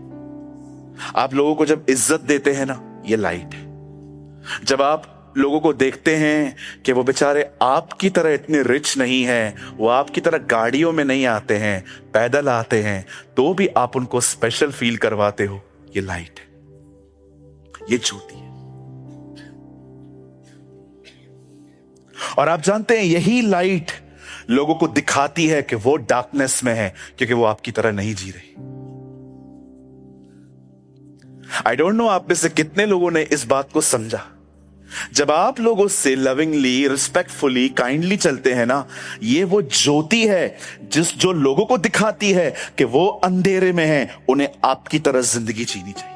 आप लोगों को जब इज्जत देते हैं ना, ये लाइट है। जब आप लोगों को देखते हैं कि वो बेचारे आपकी तरह इतने रिच नहीं हैं, वो आपकी तरह गाड़ियों में नहीं आते हैं, पैदल आते हैं, तो भी आप उनको स्पेशल फील करवाते हो, ये लाइट है, ये ज्योति है। और आप जानते हैं यही लाइट लोगों को दिखाती है कि वो डार्कनेस में है, क्योंकि वो आपकी तरह नहीं जी रहे। आई डोंट नो आप में से कितने लोगों ने इस बात को समझा। जब आप लोगों से लविंगली, रिस्पेक्टफुली, काइंडली चलते हैं ना, ये वो ज्योति है जो लोगों को दिखाती है कि वो अंधेरे में हैं, उन्हें आपकी तरह जिंदगी जीनी चाहिए।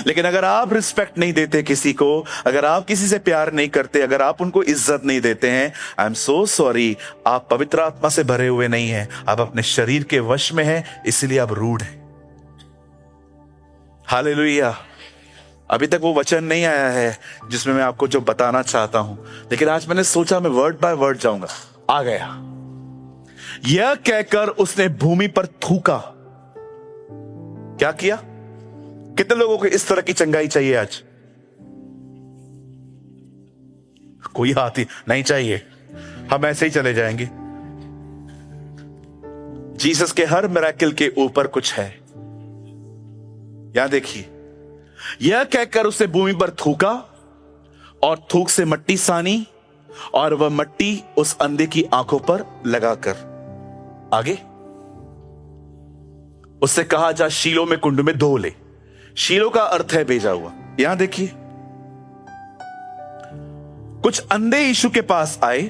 लेकिन अगर आप रिस्पेक्ट नहीं देते किसी को, अगर आप किसी से प्यार नहीं करते, अगर आप उनको इज्जत नहीं देते हैं, आई एम सो सॉरी, आप पवित्र आत्मा से भरे हुए नहीं हैं, आप अपने शरीर के वश में हैं, इसलिए आप रूड हैं। हालेलुया। अभी तक वो वचन नहीं आया है जिसमें मैं आपको जो बताना चाहता हूं, लेकिन आज मैंने सोचा मैं वर्ड बाय वर्ड जाऊंगा। आ गया। यह कहकर उसने भूमि पर थूका। क्या किया? कितने लोगों को इस तरह की चंगाई चाहिए आज? कोई हाथ ही नहीं चाहिए, हम ऐसे ही चले जाएंगे। जीसस के हर मिरेकल के ऊपर कुछ है। यहां देखिए, यह कहकर उसे भूमि पर थूका और थूक से मट्टी सानी, और वह मट्टी उस अंधे की आंखों पर लगाकर आगे उससे कहा, जा शीलो में कुंड में धो ले। शीलो का अर्थ है भेजा हुआ। यहां देखिए, कुछ अंधे यीशु के पास आए,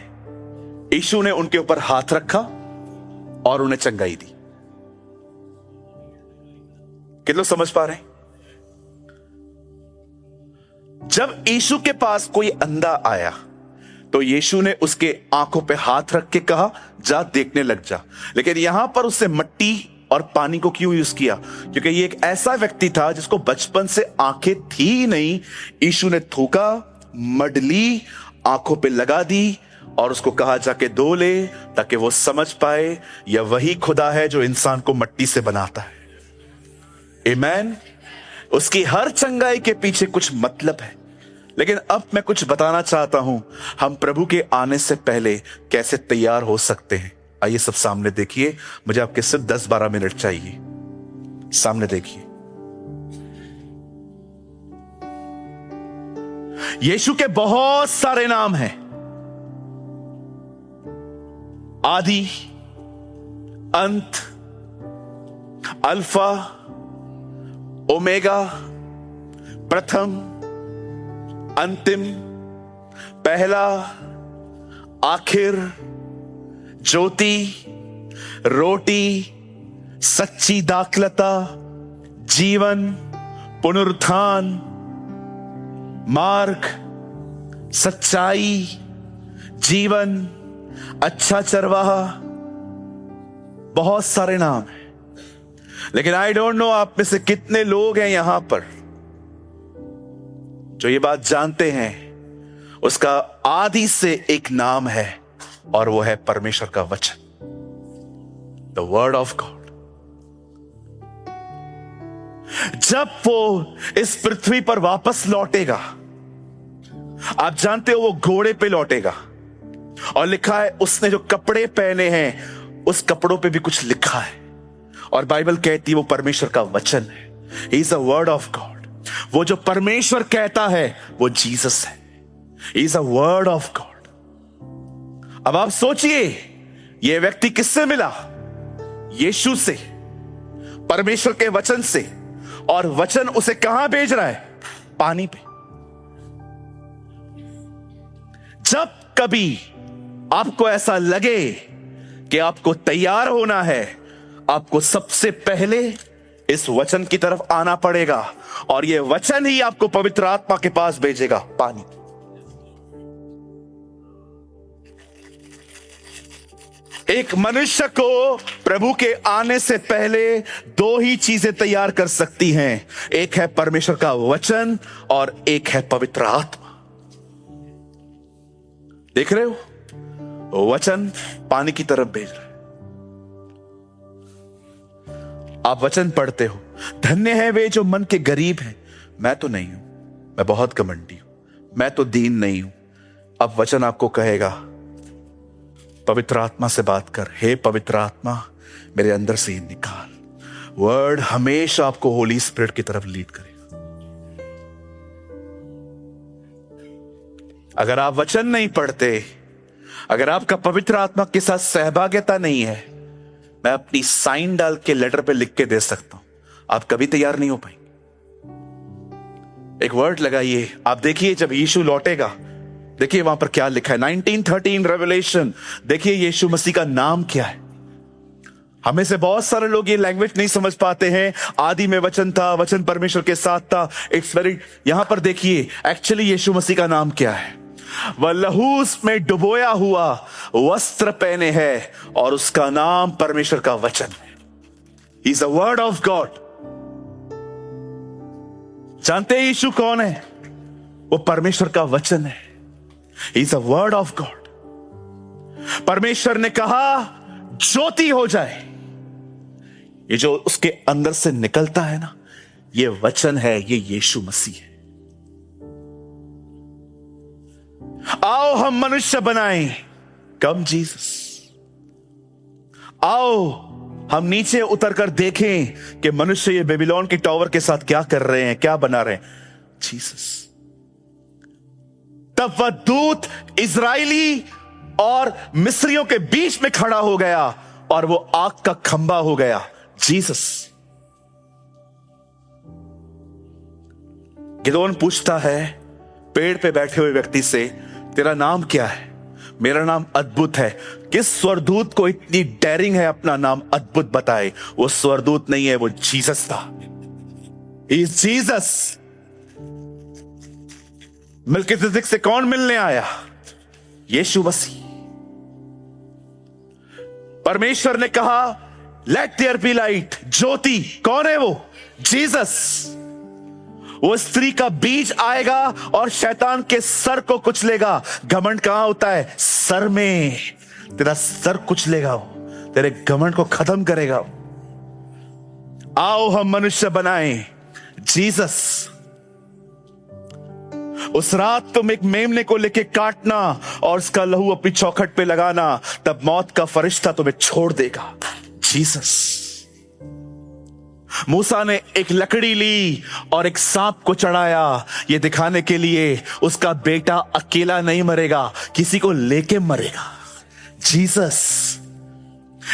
यीशु ने उनके ऊपर हाथ रखा और उन्हें चंगाई दी। कितने लोग समझ पा रहे हैं? जब यीशु के पास कोई अंधा आया तो यीशु ने उसके आंखों पे हाथ रख के कहा, जा देखने लग जा। लेकिन यहां पर उससे मट्टी और पानी को क्यों यूज किया? क्योंकि ये एक ऐसा व्यक्ति था जिसको बचपन से आंखें थी ही नहीं। यीशु ने थूका, मडली, आंखों पे लगा दी और उसको कहा जाके धो ले, ताकि वो समझ पाए यह वही खुदा है जो इंसान को मट्टी से बनाता है। आमीन। उसकी हर चंगाई के पीछे कुछ मतलब है। लेकिन अब मैं कुछ बताना चाहता हूं, हम प्रभु के आने से पहले कैसे तैयार हो सकते हैं। आइए सब सामने देखिए, मुझे आपके सिर्फ 10-12 मिनट चाहिए। सामने देखिए, यीशु के बहुत सारे नाम हैं। आदि, अंत, अल्फा, ओमेगा, प्रथम, अंतिम, पहला, आखिर, ज्योति, रोटी, सच्ची दाखलता, जीवन, पुनरुत्थान, मार्ग, सच्चाई, जीवन, अच्छा चरवाहा। बहुत सारे नाम हैं, लेकिन आई डोंट नो आप में से कितने लोग हैं यहां पर जो ये बात जानते हैं उसका आदि से एक नाम है, और वो है परमेश्वर का वचन, द वर्ड ऑफ गॉड। जब वो इस पृथ्वी पर वापस लौटेगा, आप जानते हो वो घोड़े पे लौटेगा, और लिखा है उसने जो कपड़े पहने हैं उस कपड़ों पे भी कुछ लिखा है, और बाइबल कहती है वो परमेश्वर का वचन है। He is a word of God. वो जो परमेश्वर कहता है वो जीसस है। He is a word of God. अब आप सोचिए, ये व्यक्ति किससे मिला? यीशु से, परमेश्वर के वचन से, और वचन उसे कहां भेज रहा है? पानी पे। जब कभी आपको ऐसा लगे कि आपको तैयार होना है, आपको सबसे पहले इस वचन की तरफ आना पड़ेगा, और यह वचन ही आपको पवित्र आत्मा के पास भेजेगा, पानी। एक मनुष्य को प्रभु के आने से पहले दो ही चीजें तैयार कर सकती हैं, एक है परमेश्वर का वचन और एक है पवित्र आत्मा। देख रहे हो, वचन पानी की तरफ भेज रहा है। आप वचन पढ़ते हो, धन्य है वे जो मन के गरीब हैं। मैं तो नहीं हूं, मैं बहुत घमंडी हूं, मैं तो दीन नहीं हूं। अब वचन आपको कहेगा, पवित्र आत्मा से बात कर, हे पवित्र आत्मा मेरे अंदर से ही निकाल। वर्ड हमेशा आपको होली स्पिरिट की तरफ लीड करेगा। अगर आप वचन नहीं पढ़ते, अगर आपका पवित्र आत्मा के साथ सहभागिता नहीं है, मैं अपनी साइन डाल के लेटर पे लिख के दे सकता हूं, आप कभी तैयार नहीं हो पाएंगे। एक वर्ड लगाइए, आप देखिए जब यीशु लौटेगा, देखिए वहां पर क्या लिखा है, 1913 रेवलेशन। देखिए यीशु मसीह का नाम क्या है। हमें से बहुत सारे लोग ये लैंग्वेज नहीं समझ पाते हैं। आदि में वचन था, वचन परमेश्वर के साथ था। इट्स वेरी, यहां पर देखिए एक्चुअली यीशु मसीह का नाम क्या है। वह लहू में डुबोया हुआ वस्त्र पहने है, और उसका नाम परमेश्वर का वचन है। He is the word of God. जानते हैं यीशु कौन है? वो परमेश्वर का वचन है। He is a word of God. परमेश्वर ने कहा ज्योति हो जाए। ये जो उसके अंदर से निकलता है ना, ये वचन है, ये यीशु मसीह है। आओ हम मनुष्य बनाएं, कम जीसस। आओ हम नीचे उतरकर देखें कि मनुष्य ये बेबीलोन के टावर के साथ क्या कर रहे हैं, क्या बना रहे हैं, जीसस। तब वह दूत इजरायली और मिस्रियों के बीच में खड़ा हो गया, और वो आग का खंबा हो गया, जीसस। गिदोन पूछता है पेड़ पे बैठे हुए व्यक्ति से, तेरा नाम क्या है? मेरा नाम अद्भुत है। किस स्वर्गदूत को इतनी डेयरिंग है अपना नाम अद्भुत बताए? वो स्वर्गदूत नहीं है, वो जीसस था। He is Jesus. मिल्किसेदेक से कौन मिलने आया? यीशु मसीह। परमेश्वर ने कहा लेट देयर बी लाइट, ज्योति। कौन है वो? जीसस। वो स्त्री का बीज आएगा और शैतान के सर को कुचलेगा। घमंड कहां होता है? सर में। तेरा सर कुचलेगा वो, तेरे घमंड को खत्म करेगा। आओ हम मनुष्य बनाएं, जीसस। उस रात तुम एक मेमने को लेके काटना और उसका लहू अपनी चौखट पे लगाना, तब मौत का फरिश्ता तुम्हें छोड़ देगा। जीसस। मूसा ने एक लकड़ी ली और एक सांप को चढ़ाया, यह दिखाने के लिए उसका बेटा अकेला नहीं मरेगा, किसी को लेके मरेगा। जीसस।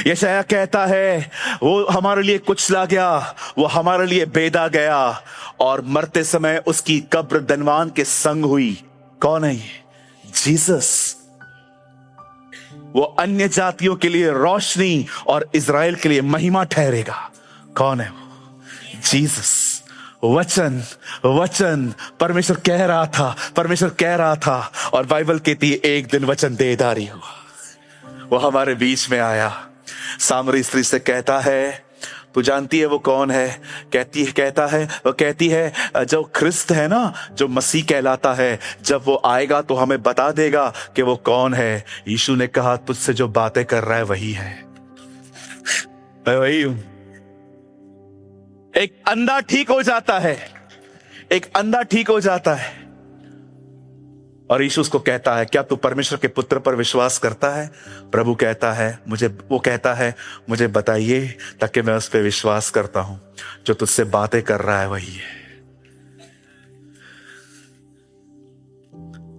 यशायाह कहता है वो हमारे लिए कुचला गया, वो हमारे लिए बेदा गया, और मरते समय उसकी कब्र धनवान के संग हुई। कौन है ये? जीसस। वो अन्य जातियों के लिए रोशनी और इज़राइल के लिए महिमा ठहरेगा। कौन है वो? जीसस। वचन वचन परमेश्वर कह रहा था और बाइबल कहती है एक दिन वचन देहधारी हुआ, वो हमारे बीच में आया। सामरी स्त्री से कहता है, तू जानती है वो कौन है? कहती है जो ख्रिस्त है ना, जो मसीह कहलाता है, जब वो आएगा तो हमें बता देगा कि वो कौन है। यीशु ने कहा तुझसे जो बातें कर रहा है वही है, मैं वही हूं। एक अंधा ठीक हो जाता है, और यीशु उसको कहता है क्या तू परमेश्वर के पुत्र पर विश्वास करता है? प्रभु कहता है मुझे बताइए ताकि मैं उस पर विश्वास करता हूं। जो तुझसे बातें कर रहा है वही है।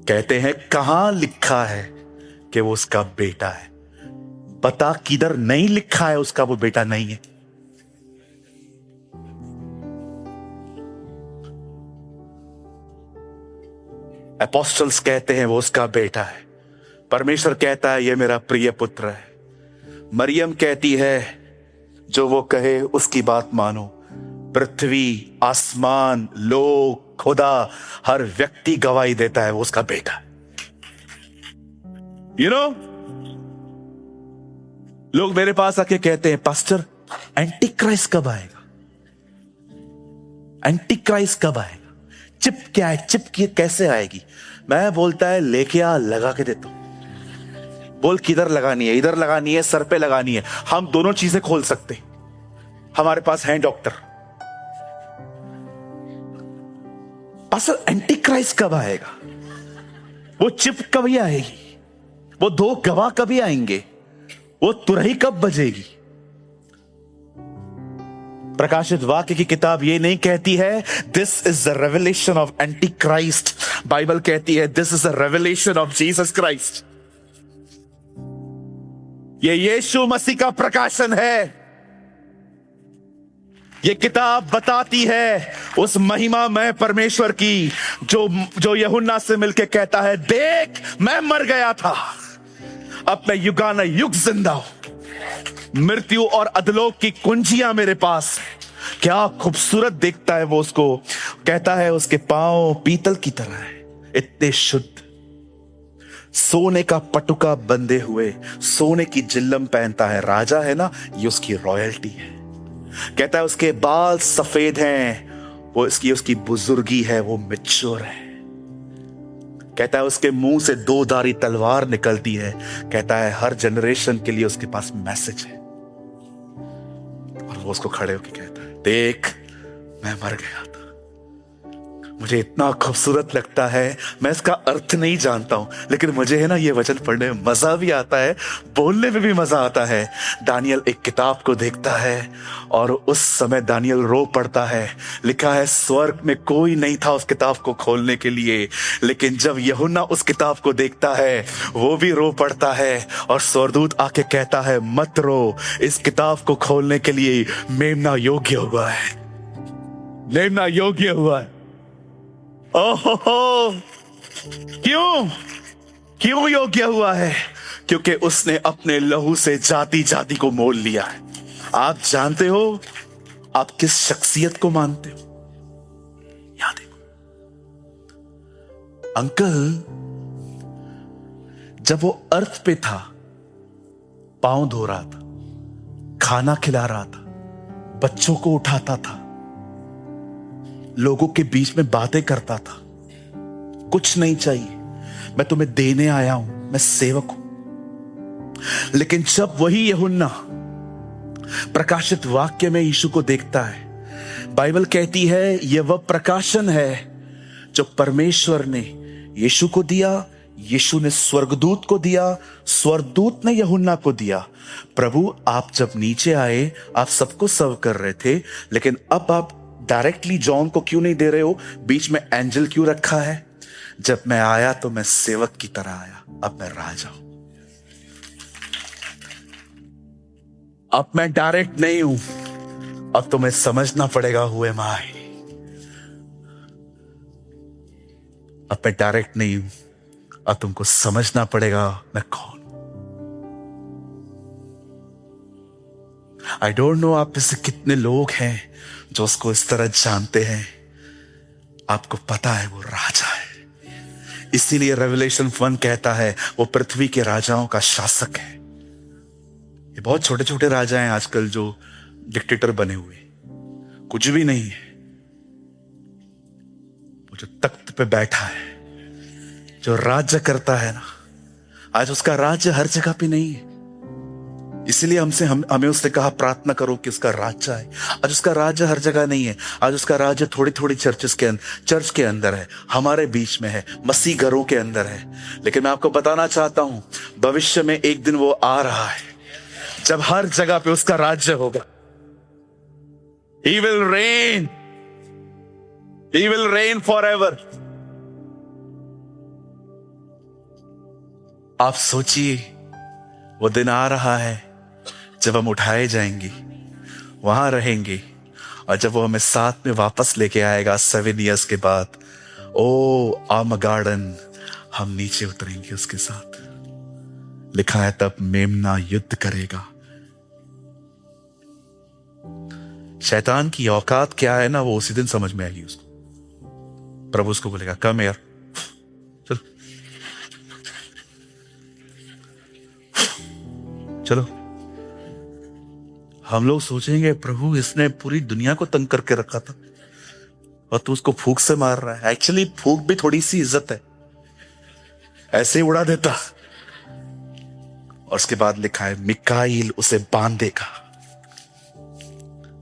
कहते हैं कहां लिखा है कि वो उसका बेटा है? बता किधर नहीं लिखा है उसका वो बेटा नहीं है। अपोस्टल्स कहते हैं वो उसका बेटा है। परमेश्वर कहता है ये मेरा प्रिय पुत्र है। मरियम कहती है जो वो कहे उसकी बात मानो। पृथ्वी, आसमान, लोग, खुदा, हर व्यक्ति गवाही देता है वो उसका बेटा है। लोग मेरे पास आके कहते हैं पास्टर एंटी क्राइस्ट कब आएगा? चिप क्या है? चिप की कैसे आएगी? मैं बोलता है लेके आ, लगा के देता हूं। बोल किधर लगानी है? इधर लगानी है, सर पे लगानी है। हम दोनों चीजें खोल सकते, हमारे पास हैं डॉक्टर। असल एंटी क्राइस्ट कब आएगा? वो चिप कभी आएगी? वो दो गवाह कभी आएंगे? वो तुरही कब बजेगी? प्रकाशित वाक्य की किताब ये नहीं कहती है this is the revelation of anti Christ. Bible कहती है this is the revelation of Jesus Christ. ये यीशु मसीह का प्रकाशन है। ये किताब बताती है उस महिमामय परमेश्वर की जो यूहन्ना से मिलके कहता है देख मैं मर गया था, अब मैं युगानुयुग जिंदा हूं। मृत्यु और अधलोक की कुंजियां मेरे पास। क्या खूबसूरत देखता है वो उसको। कहता है उसके पांव पीतल की तरह है, इतने शुद्ध, सोने का पटुका बंधे हुए, सोने की जिल्लम पहनता है। राजा है ना, ये उसकी रॉयल्टी है। कहता है उसके बाल सफेद हैं, वो उसकी बुजुर्गी है, वो मैच्योर है। कहता है उसके मुंह से दो धारी तलवार निकलती है। कहता है हर जनरेशन के लिए उसके पास मैसेज है। और वो उसको खड़े होकर कहता है देख मैं मर गया था। मुझे इतना खूबसूरत लगता है, मैं इसका अर्थ नहीं जानता हूं, लेकिन मुझे है ना ये वचन पढ़ने में मजा भी आता है, बोलने में भी मजा आता है। दानियल एक किताब को देखता है और उस समय दानियल रो पड़ता है। लिखा है स्वर्ग में कोई नहीं था उस किताब को खोलने के लिए, लेकिन जब यूहन्ना उस किताब को देखता है वो भी रो पड़ता है। और स्वर्गदूत आके कहता है मत रो, इस किताब को खोलने के लिए मेमना योग्य हुआ है। मेमना योग्य हुआ है। ओहो, क्यों योग्य हुआ है? क्योंकि उसने अपने लहू से जाति जाति को मोल लिया है। आप जानते हो आप किस शख्सियत को मानते हो? यहां देखो, अंकल जब वो अर्थ पे था, पांव धो रहा था, खाना खिला रहा था, बच्चों को उठाता था, लोगों के बीच में बातें करता था। कुछ नहीं चाहिए, मैं तुम्हें देने आया हूं, मैं सेवक हूं। लेकिन जब वही यूहन्ना प्रकाशित वाक्य में यीशु को देखता है, बाइबल कहती है यह वह प्रकाशन है जो परमेश्वर ने यीशु को दिया, यीशु ने स्वर्गदूत को दिया, स्वर्गदूत ने यूहन्ना को दिया। प्रभु आप जब नीचे आए, आप सबको सर्व कर रहे थे, लेकिन अब आप डायरेक्टली जॉन को क्यों नहीं दे रहे हो? बीच में एंजल क्यों रखा है? जब मैं आया तो मैं सेवक की तरह आया, अब मैं राजा हूं। अब मैं डायरेक्ट नहीं हूं, अब तुम्हें समझना पड़ेगा हुए माई। अब मैं डायरेक्ट नहीं हूं, अब तुमको समझना पड़ेगा मैं कौन। आई डोंट नो आप में से कितने लोग हैं जो उसको इस तरह जानते हैं। आपको पता है वो राजा है, इसीलिए रेवलेशन 1 कहता है वो पृथ्वी के राजाओं का शासक है। ये बहुत छोटे छोटे राजा हैं आजकल जो डिक्टेटर बने हुए, कुछ भी नहीं है। वो जो तख्त पे बैठा है, जो राज्य करता है ना, आज उसका राज्य हर जगह पे नहीं है। इसलिए हमें उसने कहा प्रार्थना करो कि उसका राज्य आए। आज उसका राज्य हर जगह नहीं है, आज उसका राज्य थोड़ी थोड़ी चर्च के अंदर है, हमारे बीच में है, मसीह घरों के अंदर है। लेकिन मैं आपको बताना चाहता हूं, भविष्य में एक दिन वो आ रहा है जब हर जगह पे उसका राज्य होगा। He will reign. He will reign forever. आप सोचिए, वो दिन आ रहा है जब हम उठाए जाएंगे, वहां रहेंगे, और जब वो हमें साथ में वापस लेके आएगा 7 इयर्स के बाद, ओ आर्मागेडन, हम नीचे उतरेंगे उसके साथ। लिखा है तब मेमना युद्ध करेगा। शैतान की औकात क्या है ना, वो उसी दिन समझ में आएगी उसको। प्रभु उसको बोलेगा कम यार, चलो चलो। हम लोग सोचेंगे प्रभु इसने पूरी दुनिया को तंग करके रखा था और तू उसको फूंक से मार रहा है। एक्चुअली फूंक भी थोड़ी सी इज्जत है, ऐसे ही उड़ा देता। और उसके बाद लिखा है मिकाईल उसे बांध देगा।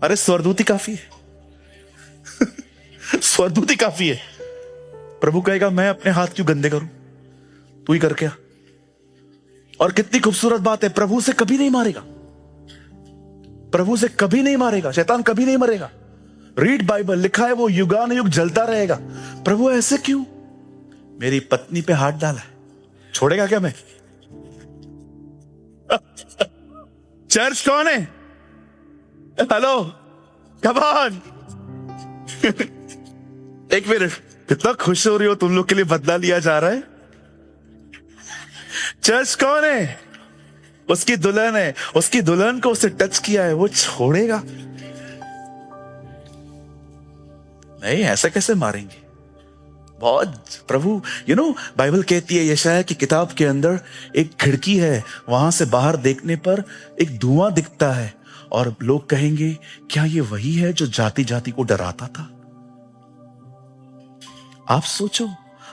अरे स्वर्गदूती काफी है स्वर्गदूती काफी है। प्रभु कहेगा मैं अपने हाथ क्यों गंदे करूं, तू ही कर क्या। और कितनी खूबसूरत बात है, प्रभु से कभी नहीं मारेगा, प्रभु से कभी नहीं मारेगा, शैतान कभी नहीं मरेगा। रीड बाइबल, लिखा है वो युगानुयुग जलता रहेगा। प्रभु ऐसे क्यों? मेरी पत्नी पे हाथ डाला है, छोड़ेगा क्या मैं? चर्च कौन है? Hello, come on. एक मिनट, कितना खुश हो रही हो तुम लोग के लिए बदला लिया जा रहा है। चर्च कौन है? उसकी दुल्हन है, उसकी दुल्हन को उसे टच किया है, वो छोड़ेगा नहीं। ऐसा कैसे मारेंगे? बहुत प्रभु बाइबल कहती है यशायाह की किताब के अंदर एक खिड़की है, वहां से बाहर देखने पर एक धुआं दिखता है और लोग कहेंगे क्या ये वही है जो जाति जाति को डराता था? आप सोचो,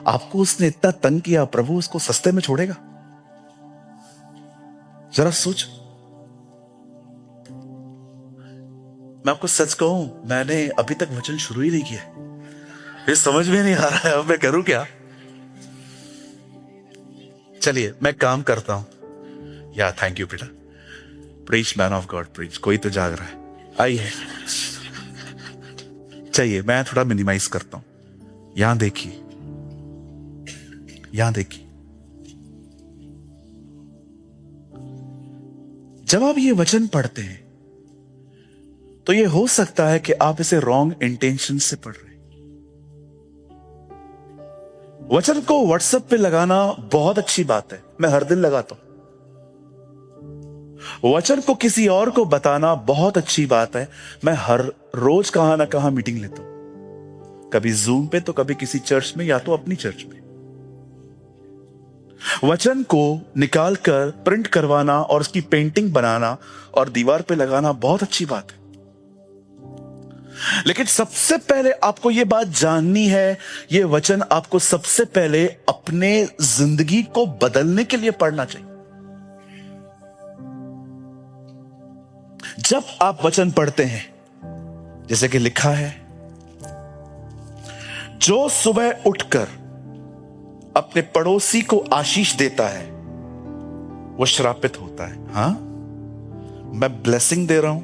आपको उसने इतना तंग किया, प्रभु उसको सस्ते में छोड़ेगा? जरा सोच। मैं आपको सच कहूं, मैंने अभी तक वचन शुरू ही नहीं किया, ये समझ में नहीं आ रहा है अब मैं करूं क्या। चलिए मैं काम करता हूं। या थैंक यू बेटा, preach man of God preach. कोई तो जाग रहा है, आइए। चाहिए मैं थोड़ा मिनिमाइज करता हूं। यहां देखिए, यहां देखिए, जब आप ये वचन पढ़ते हैं तो ये हो सकता है कि आप इसे रॉन्ग इंटेंशन से पढ़ रहे हैं। वचन को व्हाट्सएप पे लगाना बहुत अच्छी बात है, मैं हर दिन लगाता हूं। वचन को किसी और को बताना बहुत अच्छी बात है, मैं हर रोज कहां ना कहां मीटिंग लेता हूं, कभी जूम पे तो कभी किसी चर्च में या तो अपनी चर्च में। वचन को निकालकर प्रिंट करवाना और उसकी पेंटिंग बनाना और दीवार पे लगाना बहुत अच्छी बात है, लेकिन सबसे पहले आपको यह बात जाननी है, यह वचन आपको सबसे पहले अपने जिंदगी को बदलने के लिए पढ़ना चाहिए। जब आप वचन पढ़ते हैं, जैसे कि लिखा है जो सुबह उठकर अपने पड़ोसी को आशीष देता है वो श्रापित होता है। हां, मैं ब्लेसिंग दे रहा हूं,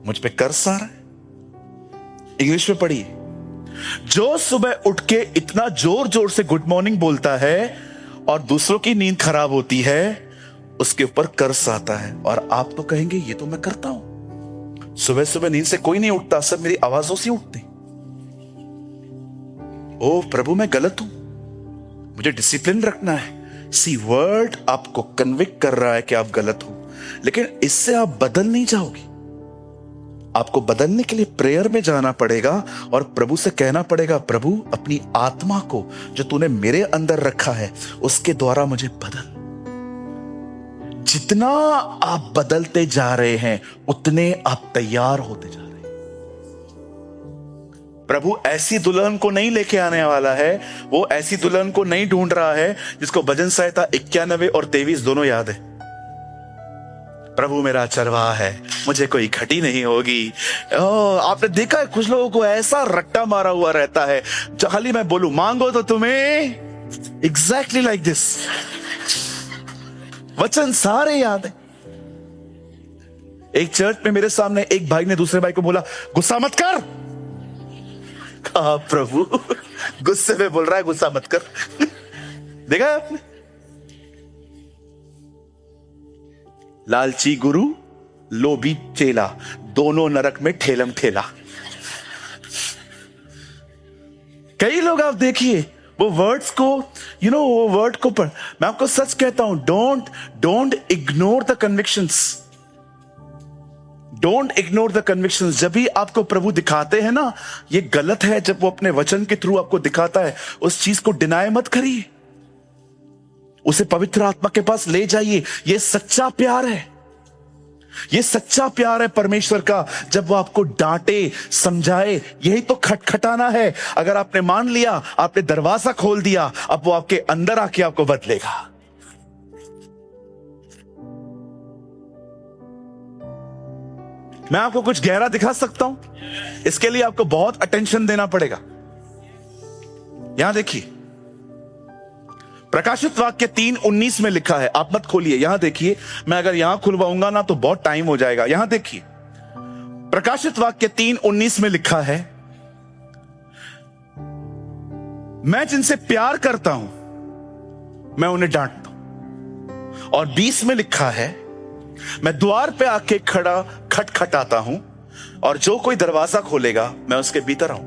मुझ पे कर्ज आ रहा है। इंग्लिश में पढ़िए, जो सुबह उठ के इतना जोर जोर से गुड मॉर्निंग बोलता है और दूसरों की नींद खराब होती है, उसके ऊपर कर्ज आता है। और आप तो कहेंगे ये तो मैं करता हूं, सुबह सुबह नींद से कोई नहीं उठता, सब मेरी आवाजों से उठते। ओ प्रभु, मैं गलत हूं, मुझे डिसिप्लिन रखना है। सी वर्ड आपको कन्विक्ट कर रहा है कि आप गलत हो, लेकिन इससे आप बदल नहीं जाओगे। आपको बदलने के लिए प्रेयर में जाना पड़ेगा और प्रभु से कहना पड़ेगा, प्रभु अपनी आत्मा को जो तूने मेरे अंदर रखा है उसके द्वारा मुझे बदल। जितना आप बदलते जा रहे हैं उतने आप तैयार होते जा रहे हैं। प्रभु ऐसी दुल्हन को नहीं लेके आने वाला है, वो ऐसी दुल्हन को नहीं ढूंढ रहा है जिसको भजन संहिता 91 और 23 दोनों याद है। प्रभु मेरा चरवाहा है, मुझे कोई घटी नहीं होगी। आपने देखा है कुछ लोगों को ऐसा रट्टा मारा हुआ रहता है, खाली मैं बोलूं मांगो तो तुम्हें, एग्जैक्टली लाइक दिस। वचन सारे याद है। एक चर्च में मेरे सामने एक भाई ने दूसरे भाई को बोला, गुस्सा मत कर। कहा प्रभु गुस्से में बोल रहा है, गुस्सा मत कर। देखा है आपने? लालची गुरु, लोभी चेला, दोनों नरक में ठेलम ठेला। कई लोग आप देखिए वो वर्ड्स को वो वर्ड को पढ़, मैं आपको सच कहता हूं, don't ignore the convictions, don't ignore the convictions. जब भी आपको प्रभु दिखाते हैं ना ये गलत है, जब वो अपने वचन के थ्रू आपको दिखाता है, उस चीज को डिनाय मत करिए, उसे पवित्र आत्मा के पास ले जाइए। ये सच्चा प्यार है, ये सच्चा प्यार है परमेश्वर का। जब वो आपको डांटे समझाए, यही तो खटखटाना है। अगर आपने मान लिया, आपने दरवाजा खोल दिया, अब वो आपके अंदर आके आपको बदलेगा। मैं आपको कुछ गहरा दिखा सकता हूं, इसके लिए आपको बहुत अटेंशन देना पड़ेगा। यहां देखिए, प्रकाशित वाक्य 3:19 में लिखा है, आप मत खोलिए, यहां देखिए। मैं अगर यहां खुलवाऊंगा ना तो बहुत टाइम हो जाएगा। यहां देखिए, प्रकाशित वाक्य 3:19 में लिखा है, मैं जिनसे प्यार करता हूं मैं उन्हें डांटता हूं। और 20 में लिखा है, मैं द्वार पे आके खड़ा खटखटाता हूं और जो कोई दरवाजा खोलेगा मैं उसके भीतर आऊं।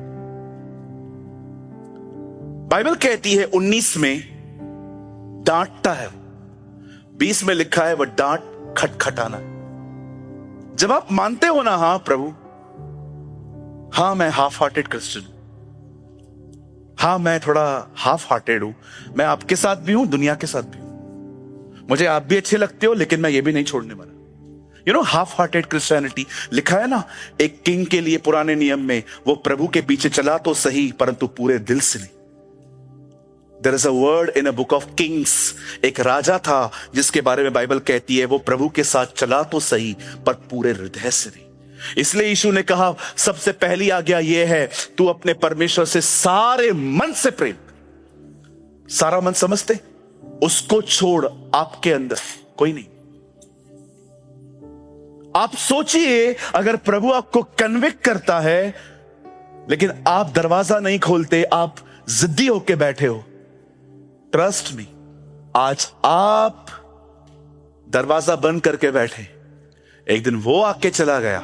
बाइबल कहती है 19 में डांटता है, 20 में लिखा है वह डांट खटखटाना है। जब आप मानते हो ना, हां प्रभु, हां मैं हाफ हार्टेड क्रिश्चियन हूं, हां मैं थोड़ा हाफ हार्टेड हूं, मैं आपके साथ भी हूं, दुनिया के साथ भी हूं, मुझे आप भी अच्छे लगते हो, लेकिन मैं ये भी नहीं छोड़ने वाला। हाफ हार्टेड क्रिश्चियनिटी लिखा है ना, एक किंग के लिए पुराने नियम में, वो प्रभु के पीछे चला तो सही परंतु पूरे दिल से नहीं। There is a word in a book of Kings। एक राजा था जिसके बारे में बाइबल कहती है वो प्रभु के साथ चला तो सही पर पूरे हृदय से नहीं। इसलिए यीशु ने कहा सबसे पहली आज्ञा यह है, तू अपने परमेश्वर से सारे मन से प्रेम। सारा मन समझते, उसको छोड़ आपके अंदर कोई नहीं। आप सोचिए, अगर प्रभु आपको कन्विक्ट करता है लेकिन आप दरवाजा नहीं खोलते, आप जिद्दी होके बैठे हो, ट्रस्ट मी, आज आप दरवाजा बंद करके बैठे, एक दिन वो आके चला गया।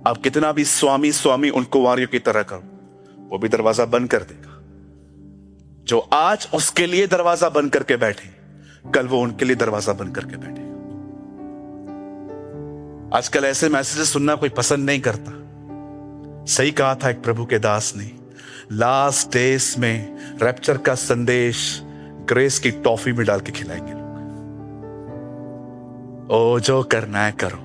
आप कितना भी स्वामी स्वामी उन कुंवारियों की तरह करो, वो भी दरवाजा बंद कर देगा। जो आज उसके लिए दरवाजा बंद करके बैठे, कल वो उनके लिए दरवाजा बंद करके बैठेगा। आजकल ऐसे मैसेजेस सुनना कोई पसंद नहीं करता। सही कहा था एक प्रभु के दास ने, लास्ट डेज में रैप्चर का संदेश ग्रेस की टॉफी में डाल के खिलाएंगे लोग। ओ जो करना है करो,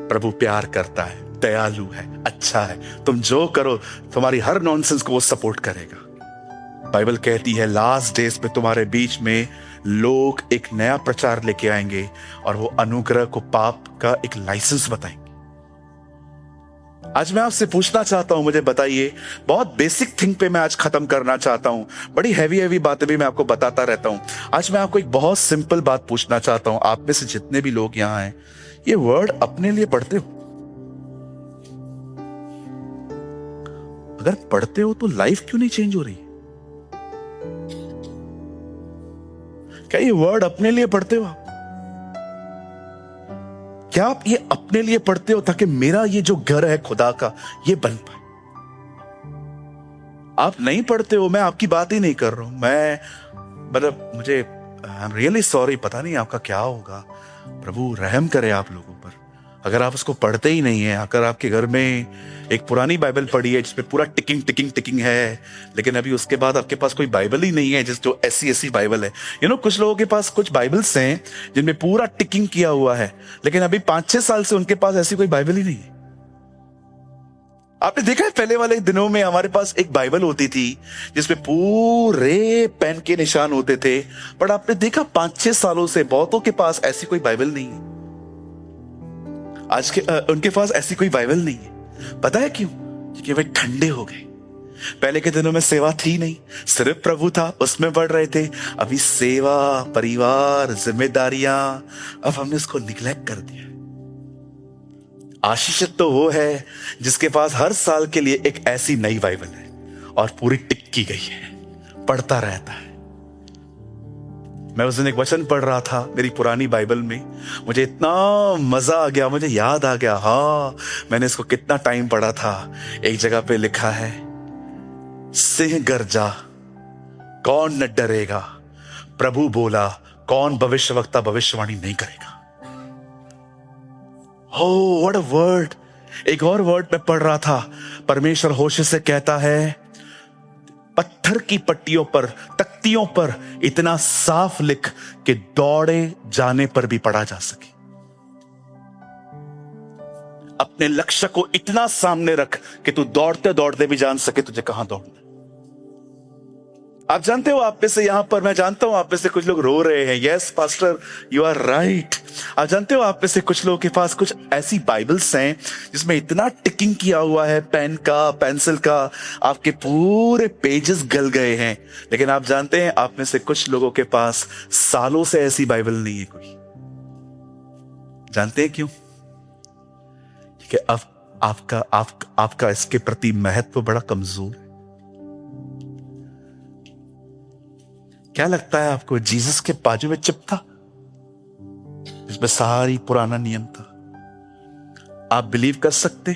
प्रभु प्यार करता है, दयालु है, अच्छा है। तुम जो करो, तुम्हारी हर नॉनसेंस को वो सपोर्ट करेगा। बाइबल कहती है लास्ट डेज पे तुम्हारे बीच में लोग एक नया प्रचार लेके आएंगे और वो अनुग्रह को पाप का एक लाइसेंस बताएंगे। आज मैं आपसे पूछना चाहता हूं, मुझे बताइए, बहुत बेसिक थिंग पे मैं आज खत्म करना चाहता हूं। बड़ी हैवी बातें भी मैं आपको बताता रहता हूं। आज मैं आपको एक बहुत सिंपल बात पूछना चाहता हूं। आप में से जितने भी लोग यहां हैं, ये वर्ड अपने लिए पढ़ते हो? अगर पढ़ते हो तो लाइफ क्यों नहीं चेंज हो रही? क्या ये वर्ड अपने लिए पढ़ते हो आप? क्या आप ये अपने लिए पढ़ते हो ताकि मेरा ये जो घर है खुदा का, ये बन पाए? आप नहीं पढ़ते हो, मैं आपकी बात ही नहीं कर रहा हूं। मैं मतलब मुझे आई एम रियली सॉरी, पता नहीं आपका क्या होगा। प्रभु रहम करे आप लोगों पर। अगर आप उसको पढ़ते ही नहीं है, अगर आपके घर में एक पुरानी बाइबल पड़ी है जिसमें पूरा टिकिंग टिकिंग टिकिंग है, लेकिन अभी उसके बाद आपके पास कोई बाइबल ही नहीं है, जो ऐसी बाइबल है। कुछ लोगों के पास कुछ बाइबल्स हैं जिनमें पूरा टिकिंग किया हुआ है, लेकिन अभी 5-6 साल से उनके पास ऐसी कोई बाइबल ही नहीं है। आपने देखा है, पहले वाले दिनों में हमारे पास एक बाइबल होती थी जिसमें पूरे पेन के निशान होते थे, पर आपने देखा 5-6 सालों से बहुतों के पास ऐसी कोई बाइबल नहीं है। आज के उनके पास ऐसी कोई बाइबल नहीं है। पता है क्यों? क्योंकि वे ठंडे हो गए। पहले के दिनों में सेवा थी नहीं, सिर्फ प्रभु था, उसमें बढ़ रहे थे। अभी सेवा, परिवार, जिम्मेदारियां, अब हमने उसको निग्लेक्ट कर दिया। आशीषित तो वो है जिसके पास हर साल के लिए एक ऐसी नई बाइबल है और पूरी टिक की गई है, पढ़ता रहता है। मैं उस दिन एक वचन पढ़ रहा था मेरी पुरानी बाइबल में, मुझे इतना मजा आ गया, मुझे याद आ गया, हाँ मैंने इसको कितना टाइम पढ़ा था। एक जगह पे लिखा है, सिंह गरजा कौन न डरेगा, प्रभु बोला कौन भविष्यवक्ता भविष्यवाणी नहीं करेगा। Oh, what a word! एक और वर्ड मैं पढ़ रहा था, परमेश्वर होशे से कहता है, पत्थर की पट्टियों पर, तख्तियों पर इतना साफ लिख कि दौड़े जाने पर भी पढ़ा जा सके। अपने लक्ष्य को इतना सामने रख कि तू दौड़ते दौड़ते भी जान सके तुझे कहां दौड़ना। आप जानते हो, आप में से यहां पर, मैं जानता हूं आप में से कुछ लोग रो रहे हैं। Yes pastor, you are right. आप जानते हो, आप में से कुछ लोगों के पास कुछ ऐसी बाइबल्स हैं जिसमें इतना टिकिंग किया हुआ है, पेन का, पेंसिल का, आपके पूरे पेजेस गल गए हैं। लेकिन आप जानते हैं, आप में से कुछ लोगों के पास सालों से ऐसी बाइबल नहीं है कोई। जानते हैं क्यों? क्योंकि अब आपका इसके प्रति महत्व बड़ा कमजोर है। क्या लगता है आपको, जीसस के बाजू में चिप था इसमें सारी पुराना नियम था? आप बिलीव कर सकते?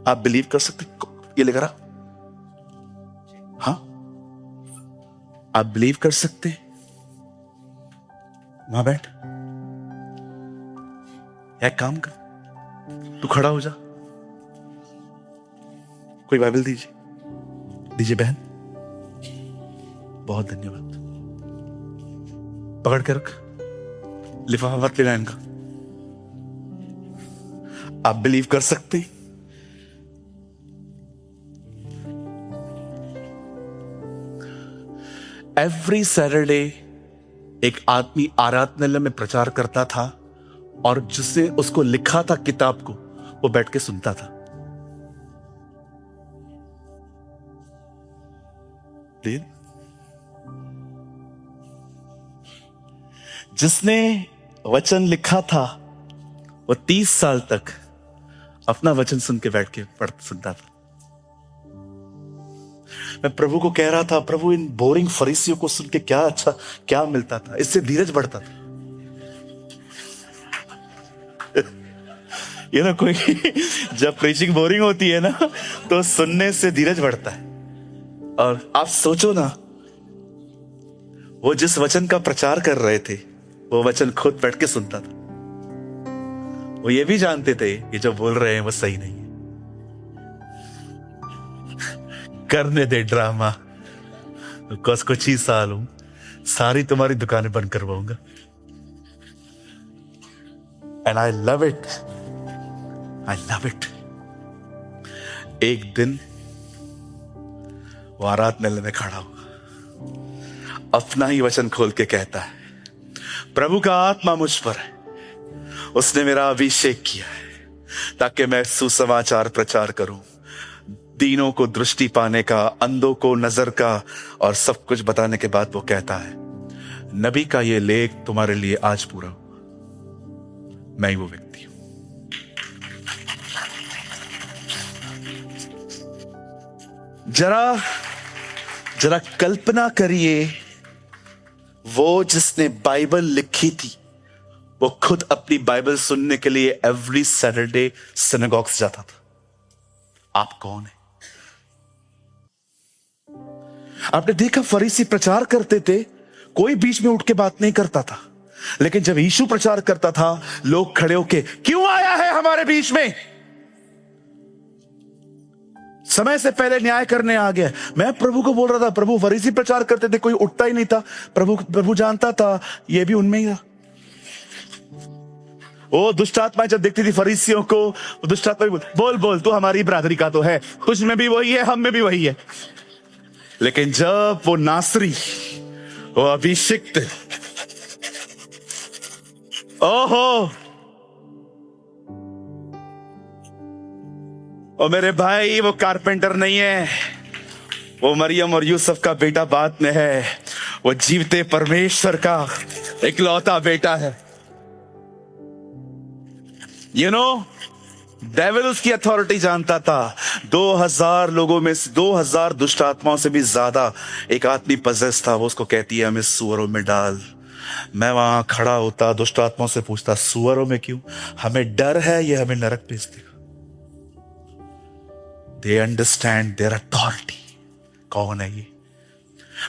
आप बिलीव कर सकते? ये लिख रहा, हाँ आप बिलीव कर सकते? वहां बैठ, एक काम कर, तू खड़ा हो जा, कोई बाइबल दीजिए बहन, बहुत धन्यवाद। पकड़ के रख, लिफाफा मत लेना इनका। आप बिलीव कर सकते? एवरी सैटरडे एक आदमी आराधनालय में प्रचार करता था और जिसने उसको लिखा था किताब को, वो बैठ के सुनता था। जिसने वचन लिखा था वो 30 साल तक अपना वचन सुन के बैठ के सुनता था। मैं प्रभु को कह रहा था, प्रभु इन बोरिंग फरीसियों को सुन के क्या अच्छा, क्या मिलता था? इससे धीरज बढ़ता था। कोई जब प्रीचिंग बोरिंग होती है ना, तो सुनने से धीरज बढ़ता है। और आप सोचो ना, वो जिस वचन का प्रचार कर रहे थे, वो वचन खुद बैठ के सुनता था। वो ये भी जानते थे कि जो बोल रहे हैं वो सही नहीं है। करने दे ड्रामा, कुछ ही साल हूं, सारी तुम्हारी दुकानें बंद करवाऊंगा। And I love it, I love it. एक दिन वो आराधनालय में खड़ा हुआ, अपना ही वचन खोल के कहता है, प्रभु का आत्मा मुझ पर है, उसने मेरा अभिषेक किया है ताकि मैं सुसमाचार प्रचार करूं, दीनों को दृष्टि पाने का, अंधों को नजर का, और सब कुछ बताने के बाद वो कहता है, नबी का ये लेख तुम्हारे लिए आज पूरा हुआ। मैं ही वो व्यक्ति हूं। जरा कल्पना करिए, वो जिसने बाइबल लिखी थी वो खुद अपनी बाइबल सुनने के लिए एवरी सैटरडे सिनेगॉग्स जाता था। आप कौन है? आपने देखा फरीसी प्रचार करते थे, कोई बीच में उठ के बात नहीं करता था, लेकिन जब यीशु प्रचार करता था लोग खड़े होके, क्यों आया है हमारे बीच में? समय से पहले न्याय करने आ गया। मैं प्रभु को बोल रहा था, प्रभु फरीसी प्रचार करते थे, कोई उठता ही नहीं था। प्रभु जानता था ये भी उनमें ही था। वो दुष्ट आत्माएं जब देखती थी फरीसियों को, दुष्ट आत्मा बोल बोल तू हमारी बरादरी का तो है, तुझ में भी वही है, हम में भी वही है। लेकिन जब वो नासरी, वो अभिषिक्त, ओहो, और मेरे भाई वो कारपेंटर नहीं है, वो मरियम और यूसुफ का बेटा बाद में है, वो जीवते परमेश्वर का इकलौता बेटा है। यू नो, डेविल उसकी अथॉरिटी जानता था। 2000 लोगों में से 2000 दुष्ट आत्माओं से भी ज्यादा एक आदमी पजेस था। वो उसको कहती है, हमें सुअरों में डाल। मैं वहां खड़ा होता, दुष्ट आत्माओं से पूछता, सुअरों में क्यों? हमें डर है ये हमें नरक भेज देगा। They understand their authority. कौन है ये?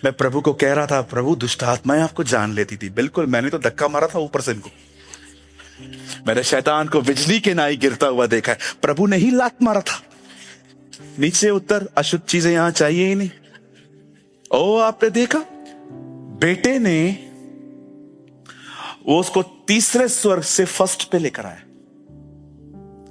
मैं प्रभु को कह रहा था, प्रभु दुष्ट आत्माएं आपको जान लेती थी। बिल्कुल, मैंने तो धक्का मारा था ऊपर से इनको। मैंने शैतान को बिजली के नाई गिरता हुआ देखा है, प्रभु ने ही लात मारा था। नीचे उतर, अशुद्ध चीजें यहां चाहिए ही नहीं। ओ, आपने देखा बेटे ने वो उसको तीसरे स्वर्ग से फर्स्ट पे लेकर आया।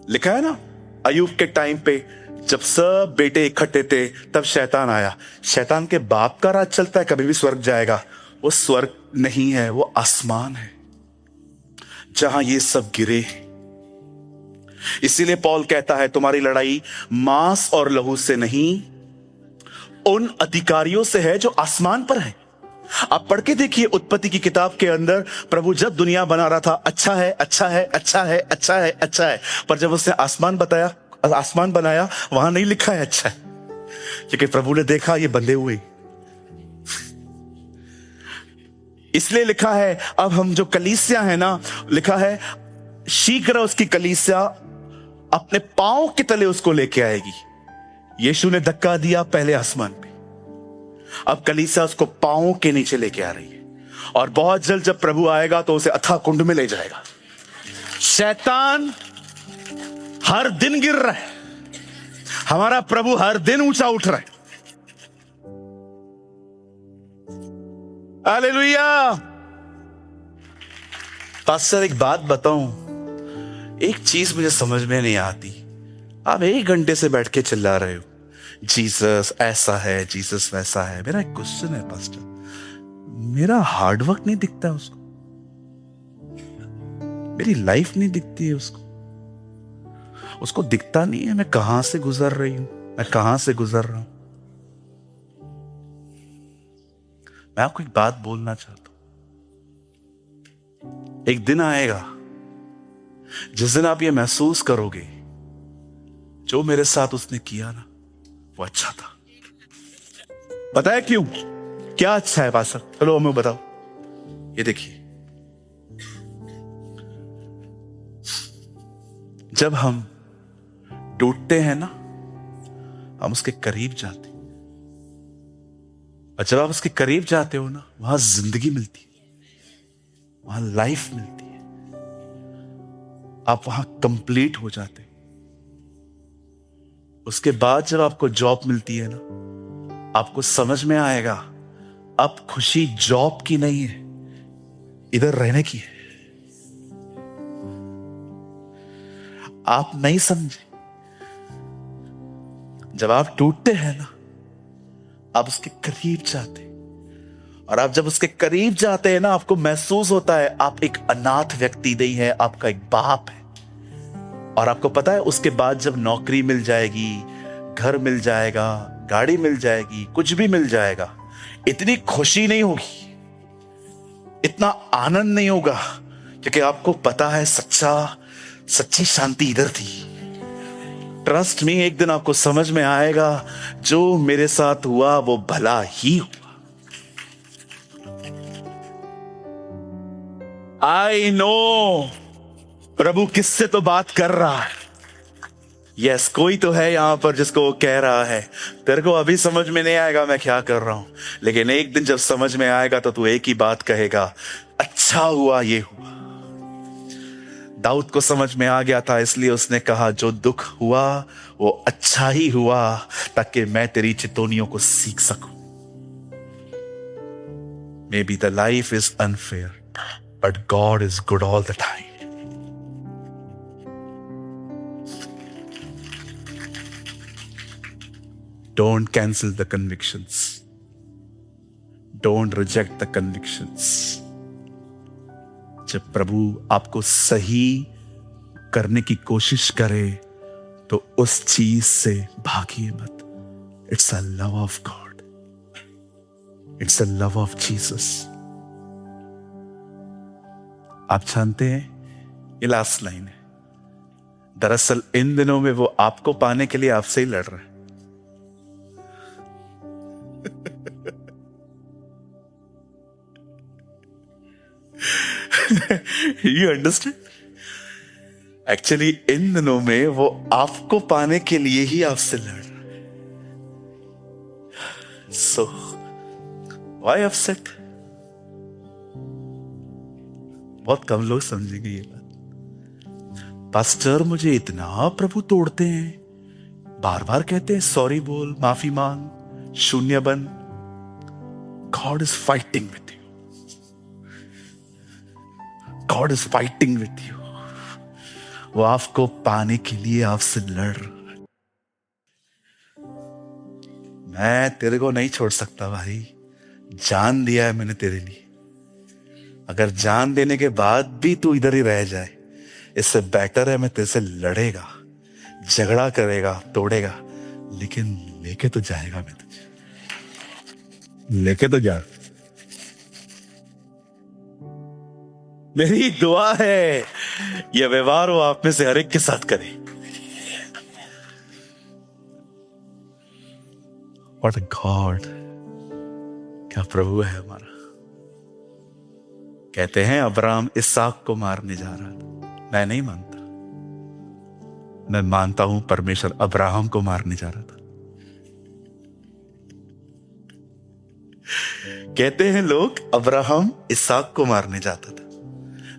लिखा है ना, अय्यूब के टाइम पे जब सब बेटे इकट्ठे थे तब शैतान आया। शैतान के बाप का राज चलता है, कभी भी स्वर्ग जाएगा? वो स्वर्ग नहीं है, वो आसमान है जहां ये सब गिरे। इसीलिए पौल कहता है, तुम्हारी लड़ाई मांस और लहू से नहीं, उन अधिकारियों से है जो आसमान पर है। आप पढ़ के देखिए उत्पत्ति की किताब के अंदर, प्रभु जब दुनिया बना रहा था, अच्छा है, अच्छा है, अच्छा है, अच्छा है, अच्छा है, पर जब उसने आसमान बनाया, वहां नहीं लिखा है अच्छा है, क्योंकि प्रभु ने देखा ये बंधे हुए। इसलिए लिखा है, अब हम जो कलीसिया है ना, लिखा है शीघ्र उसकी कलीसिया अपने पांव के तले उसको लेके आएगी। यीशु ने धक्का दिया पहले आसमान पे, अब कलीसिया उसको पांव के नीचे लेके आ रही है, और बहुत जल्द जब प्रभु आएगा तो उसे अथाह कुंड में ले जाएगा। शैतान हर दिन गिर रहा है, हमारा प्रभु हर दिन ऊंचा उठ रहा है। हालेलुया। पास्टर, एक बात बताऊं, एक चीज मुझे समझ में नहीं आती। आप 1 घंटे से बैठ के चिल्ला रहे हो, जीसस ऐसा है, जीसस वैसा है। मेरा एक क्वेश्चन है पास्टर, मेरा हार्डवर्क नहीं दिखता है उसको, मेरी लाइफ नहीं दिखती है उसको दिखता नहीं है मैं कहां से गुजर रही हूं, मैं कहां से गुजर रहा हूं। मैं आपको एक बात बोलना चाहता हूं, एक दिन आएगा जिस दिन आप ये महसूस करोगे, जो मेरे साथ उसने किया ना वो अच्छा था। पता है क्यों? क्या अच्छा है पास्टर? चलो हमें बताओ। ये देखिए, जब हम टूटते हैं ना, हम उसके करीब जाते हैं, और जब आप उसके करीब जाते हो ना, वहां जिंदगी मिलती है, वहां लाइफ मिलती है, आप वहां कंप्लीट हो जाते हैं। उसके बाद जब आपको जॉब मिलती है ना, आपको समझ में आएगा अब खुशी जॉब की नहीं है, इधर रहने की है। आप नहीं समझे, जब आप टूटते हैं ना, आप उसके करीब जाते, और आप जब उसके करीब जाते हैं ना, आपको महसूस होता है आप एक अनाथ व्यक्ति नहीं है, आपका एक बाप है। और आपको पता है उसके बाद जब नौकरी मिल जाएगी, घर मिल जाएगा, गाड़ी मिल जाएगी, कुछ भी मिल जाएगा, इतनी खुशी नहीं होगी, इतना आनंद नहीं होगा, क्योंकि आपको पता है सच्ची शांति इधर थी। ट्रस्ट मी, एक दिन आपको समझ में आएगा जो मेरे साथ हुआ वो भला ही हुआ। आई नो प्रभु किससे तो बात कर रहा है। यस, कोई तो है यहां पर जिसको वो कह रहा है तेरे को अभी समझ में नहीं आएगा मैं क्या कर रहा हूं, लेकिन एक दिन जब समझ में आएगा तो तू एक ही बात कहेगा, अच्छा हुआ ये हुआ। दाऊद को समझ में आ गया था, इसलिए उसने कहा जो दुख हुआ वो अच्छा ही हुआ, ताकि मैं तेरी चितौनियों को सीख सकूं। May be the life is unfair, but God is good all the time. Don't cancel the convictions. Don't reject the convictions. जब प्रभु आपको सही करने की कोशिश करे तो उस चीज से भागिए मत। It's a love of God. It's a love of Jesus. आप जानते हैं ये लास्ट लाइन है। दरअसल इन दिनों में वो आपको पाने के लिए आपसे ही लड़ रहा है। You understand? एक्चुअली इन दिनों में वो आपको पाने के लिए ही आपसे लड़ रहा है। So, why upset? बहुत कम लोग समझेंगे ये बात। पास्टर मुझे इतना प्रभु तोड़ते हैं, बार बार कहते हैं सॉरी बोल, माफी मांग, शून्य बन। God is fighting with you. God is fighting with you. वो आपको पाने के लिए आपसे लड़ रहा है। मैं तेरे को नहीं छोड़ सकता भाई, जान दिया है मैंने तेरे लिए। अगर जान देने के बाद भी तू इधर ही रह जाए, इससे बेटर है मैं तेरे से लड़ेगा, झगड़ा करेगा, तोड़ेगा, लेकिन लेके तो जाएगा, मैं तुझे लेके तो जा। मेरी दुआ है यह व्यवहार वो आप में से हर एक के साथ करे। What a God! क्या प्रभु है हमारा। कहते हैं अब्राहम इसहाक को मारने जा रहा था। मैं नहीं मानता, मैं मानता हूं परमेश्वर अब्राहम को मारने जा रहा था। कहते हैं लोग अब्राहम इसहाक को मारने जाता था।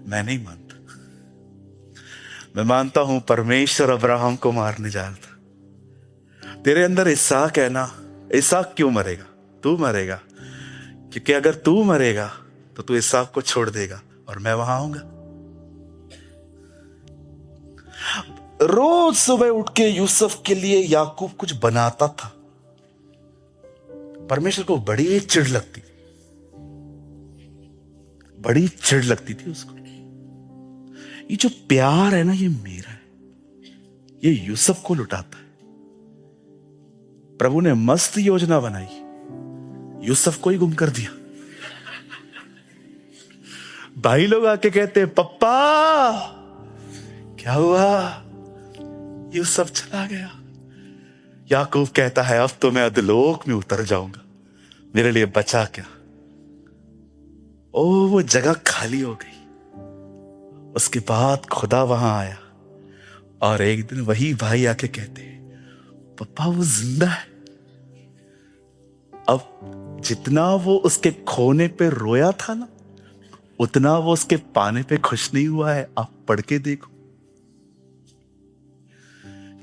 मैं नहीं मानता, मैं मानता हूं परमेश्वर अब्राहम को मारने जा रहा था। तेरे अंदर इसहाक है ना, इसहाक क्यों मरेगा? तू मरेगा, क्योंकि अगर तू मरेगा तो तू इसहाक को छोड़ देगा और मैं वहां आऊंगा। रोज सुबह उठ के यूसुफ के लिए याकूब कुछ बनाता था। परमेश्वर को बड़ी चिढ़ लगती, बड़ी चिढ़ लगती थी उसको। ये जो प्यार है ना, ये मेरा है, ये यूसुफ को लुटाता है। प्रभु ने मस्त योजना बनाई, यूसुफ को ही गुम कर दिया। भाई लोग आके कहते हैं पप्पा क्या हुआ? यूसुफ चला गया। याकूब कहता है अब तो मैं अधलोक में उतर जाऊंगा, मेरे लिए बचा क्या? ओ वो जगह खाली हो गई। उसके बाद खुदा वहां आया और एक दिन वही भाई आके कहते हैं पप्पा वो जिंदा है। अब जितना वो उसके खोने पे रोया था ना, उतना वो उसके पाने पे खुश नहीं हुआ है। आप पढ़ के देखो।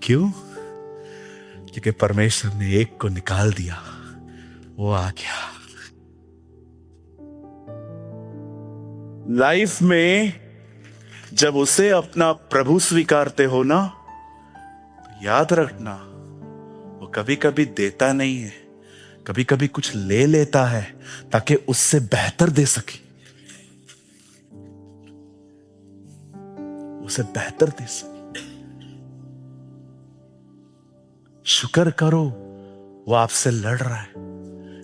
क्यों? क्योंकि परमेश्वर ने एक को निकाल दिया, वो आ गया। लाइफ में जब उसे अपना प्रभु स्वीकारते हो ना, तो याद रखना वो कभी कभी देता नहीं है, कभी कभी कुछ ले लेता है ताकि उससे बेहतर दे सके, उसे बेहतर दे सके। शुक्र करो वो आपसे लड़ रहा है।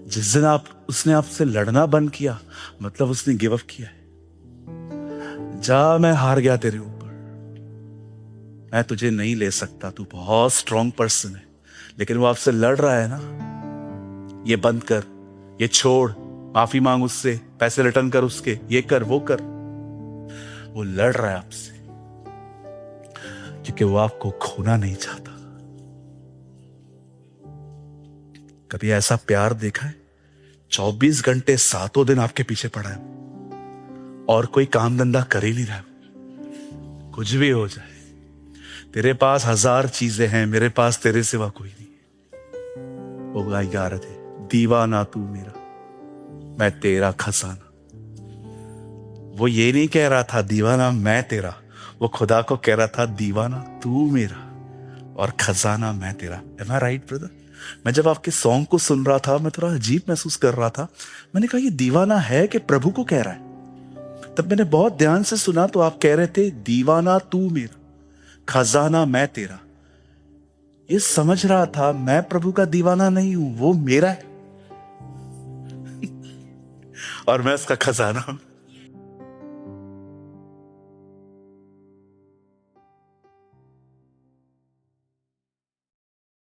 जिस दिन उसने आपसे लड़ना बंद किया, मतलब उसने गिव अप किया है। जा, मैं हार गया तेरे ऊपर, मैं तुझे नहीं ले सकता, तू बहुत स्ट्रॉन्ग पर्सन है। लेकिन वो आपसे लड़ रहा है ना, ये बंद कर, ये छोड़, माफी मांग उससे, पैसे रिटर्न कर उसके, ये कर वो कर। वो लड़ रहा है आपसे क्योंकि वो आपको खोना नहीं चाहता। कभी ऐसा प्यार देखा है? 24 घंटे 7 दिन आपके पीछे पड़ा है और कोई काम धंधा कर ही नहीं रहा है। कुछ भी हो जाए, तेरे पास 1000 चीजें हैं, मेरे पास तेरे सिवा कोई नहीं है। वो गाय गा रहे थे, दीवाना तू मेरा, मैं तेरा खजाना। वो ये नहीं कह रहा था दीवाना मैं तेरा, वो खुदा को कह रहा था दीवाना तू मेरा और खजाना मैं तेरा। Am I right, brother? मैं जब आपके सॉन्ग को सुन रहा था, मैं थोड़ा अजीब महसूस कर रहा था। मैंने कहा ये दीवाना है कि प्रभु को कह रहा है। तब मैंने बहुत ध्यान से सुना तो आप कह रहे थे दीवाना तू मेरा, खजाना मैं तेरा। ये समझ रहा था मैं प्रभु का दीवाना नहीं हूं, वो मेरा है और मैं उसका खजाना हूं।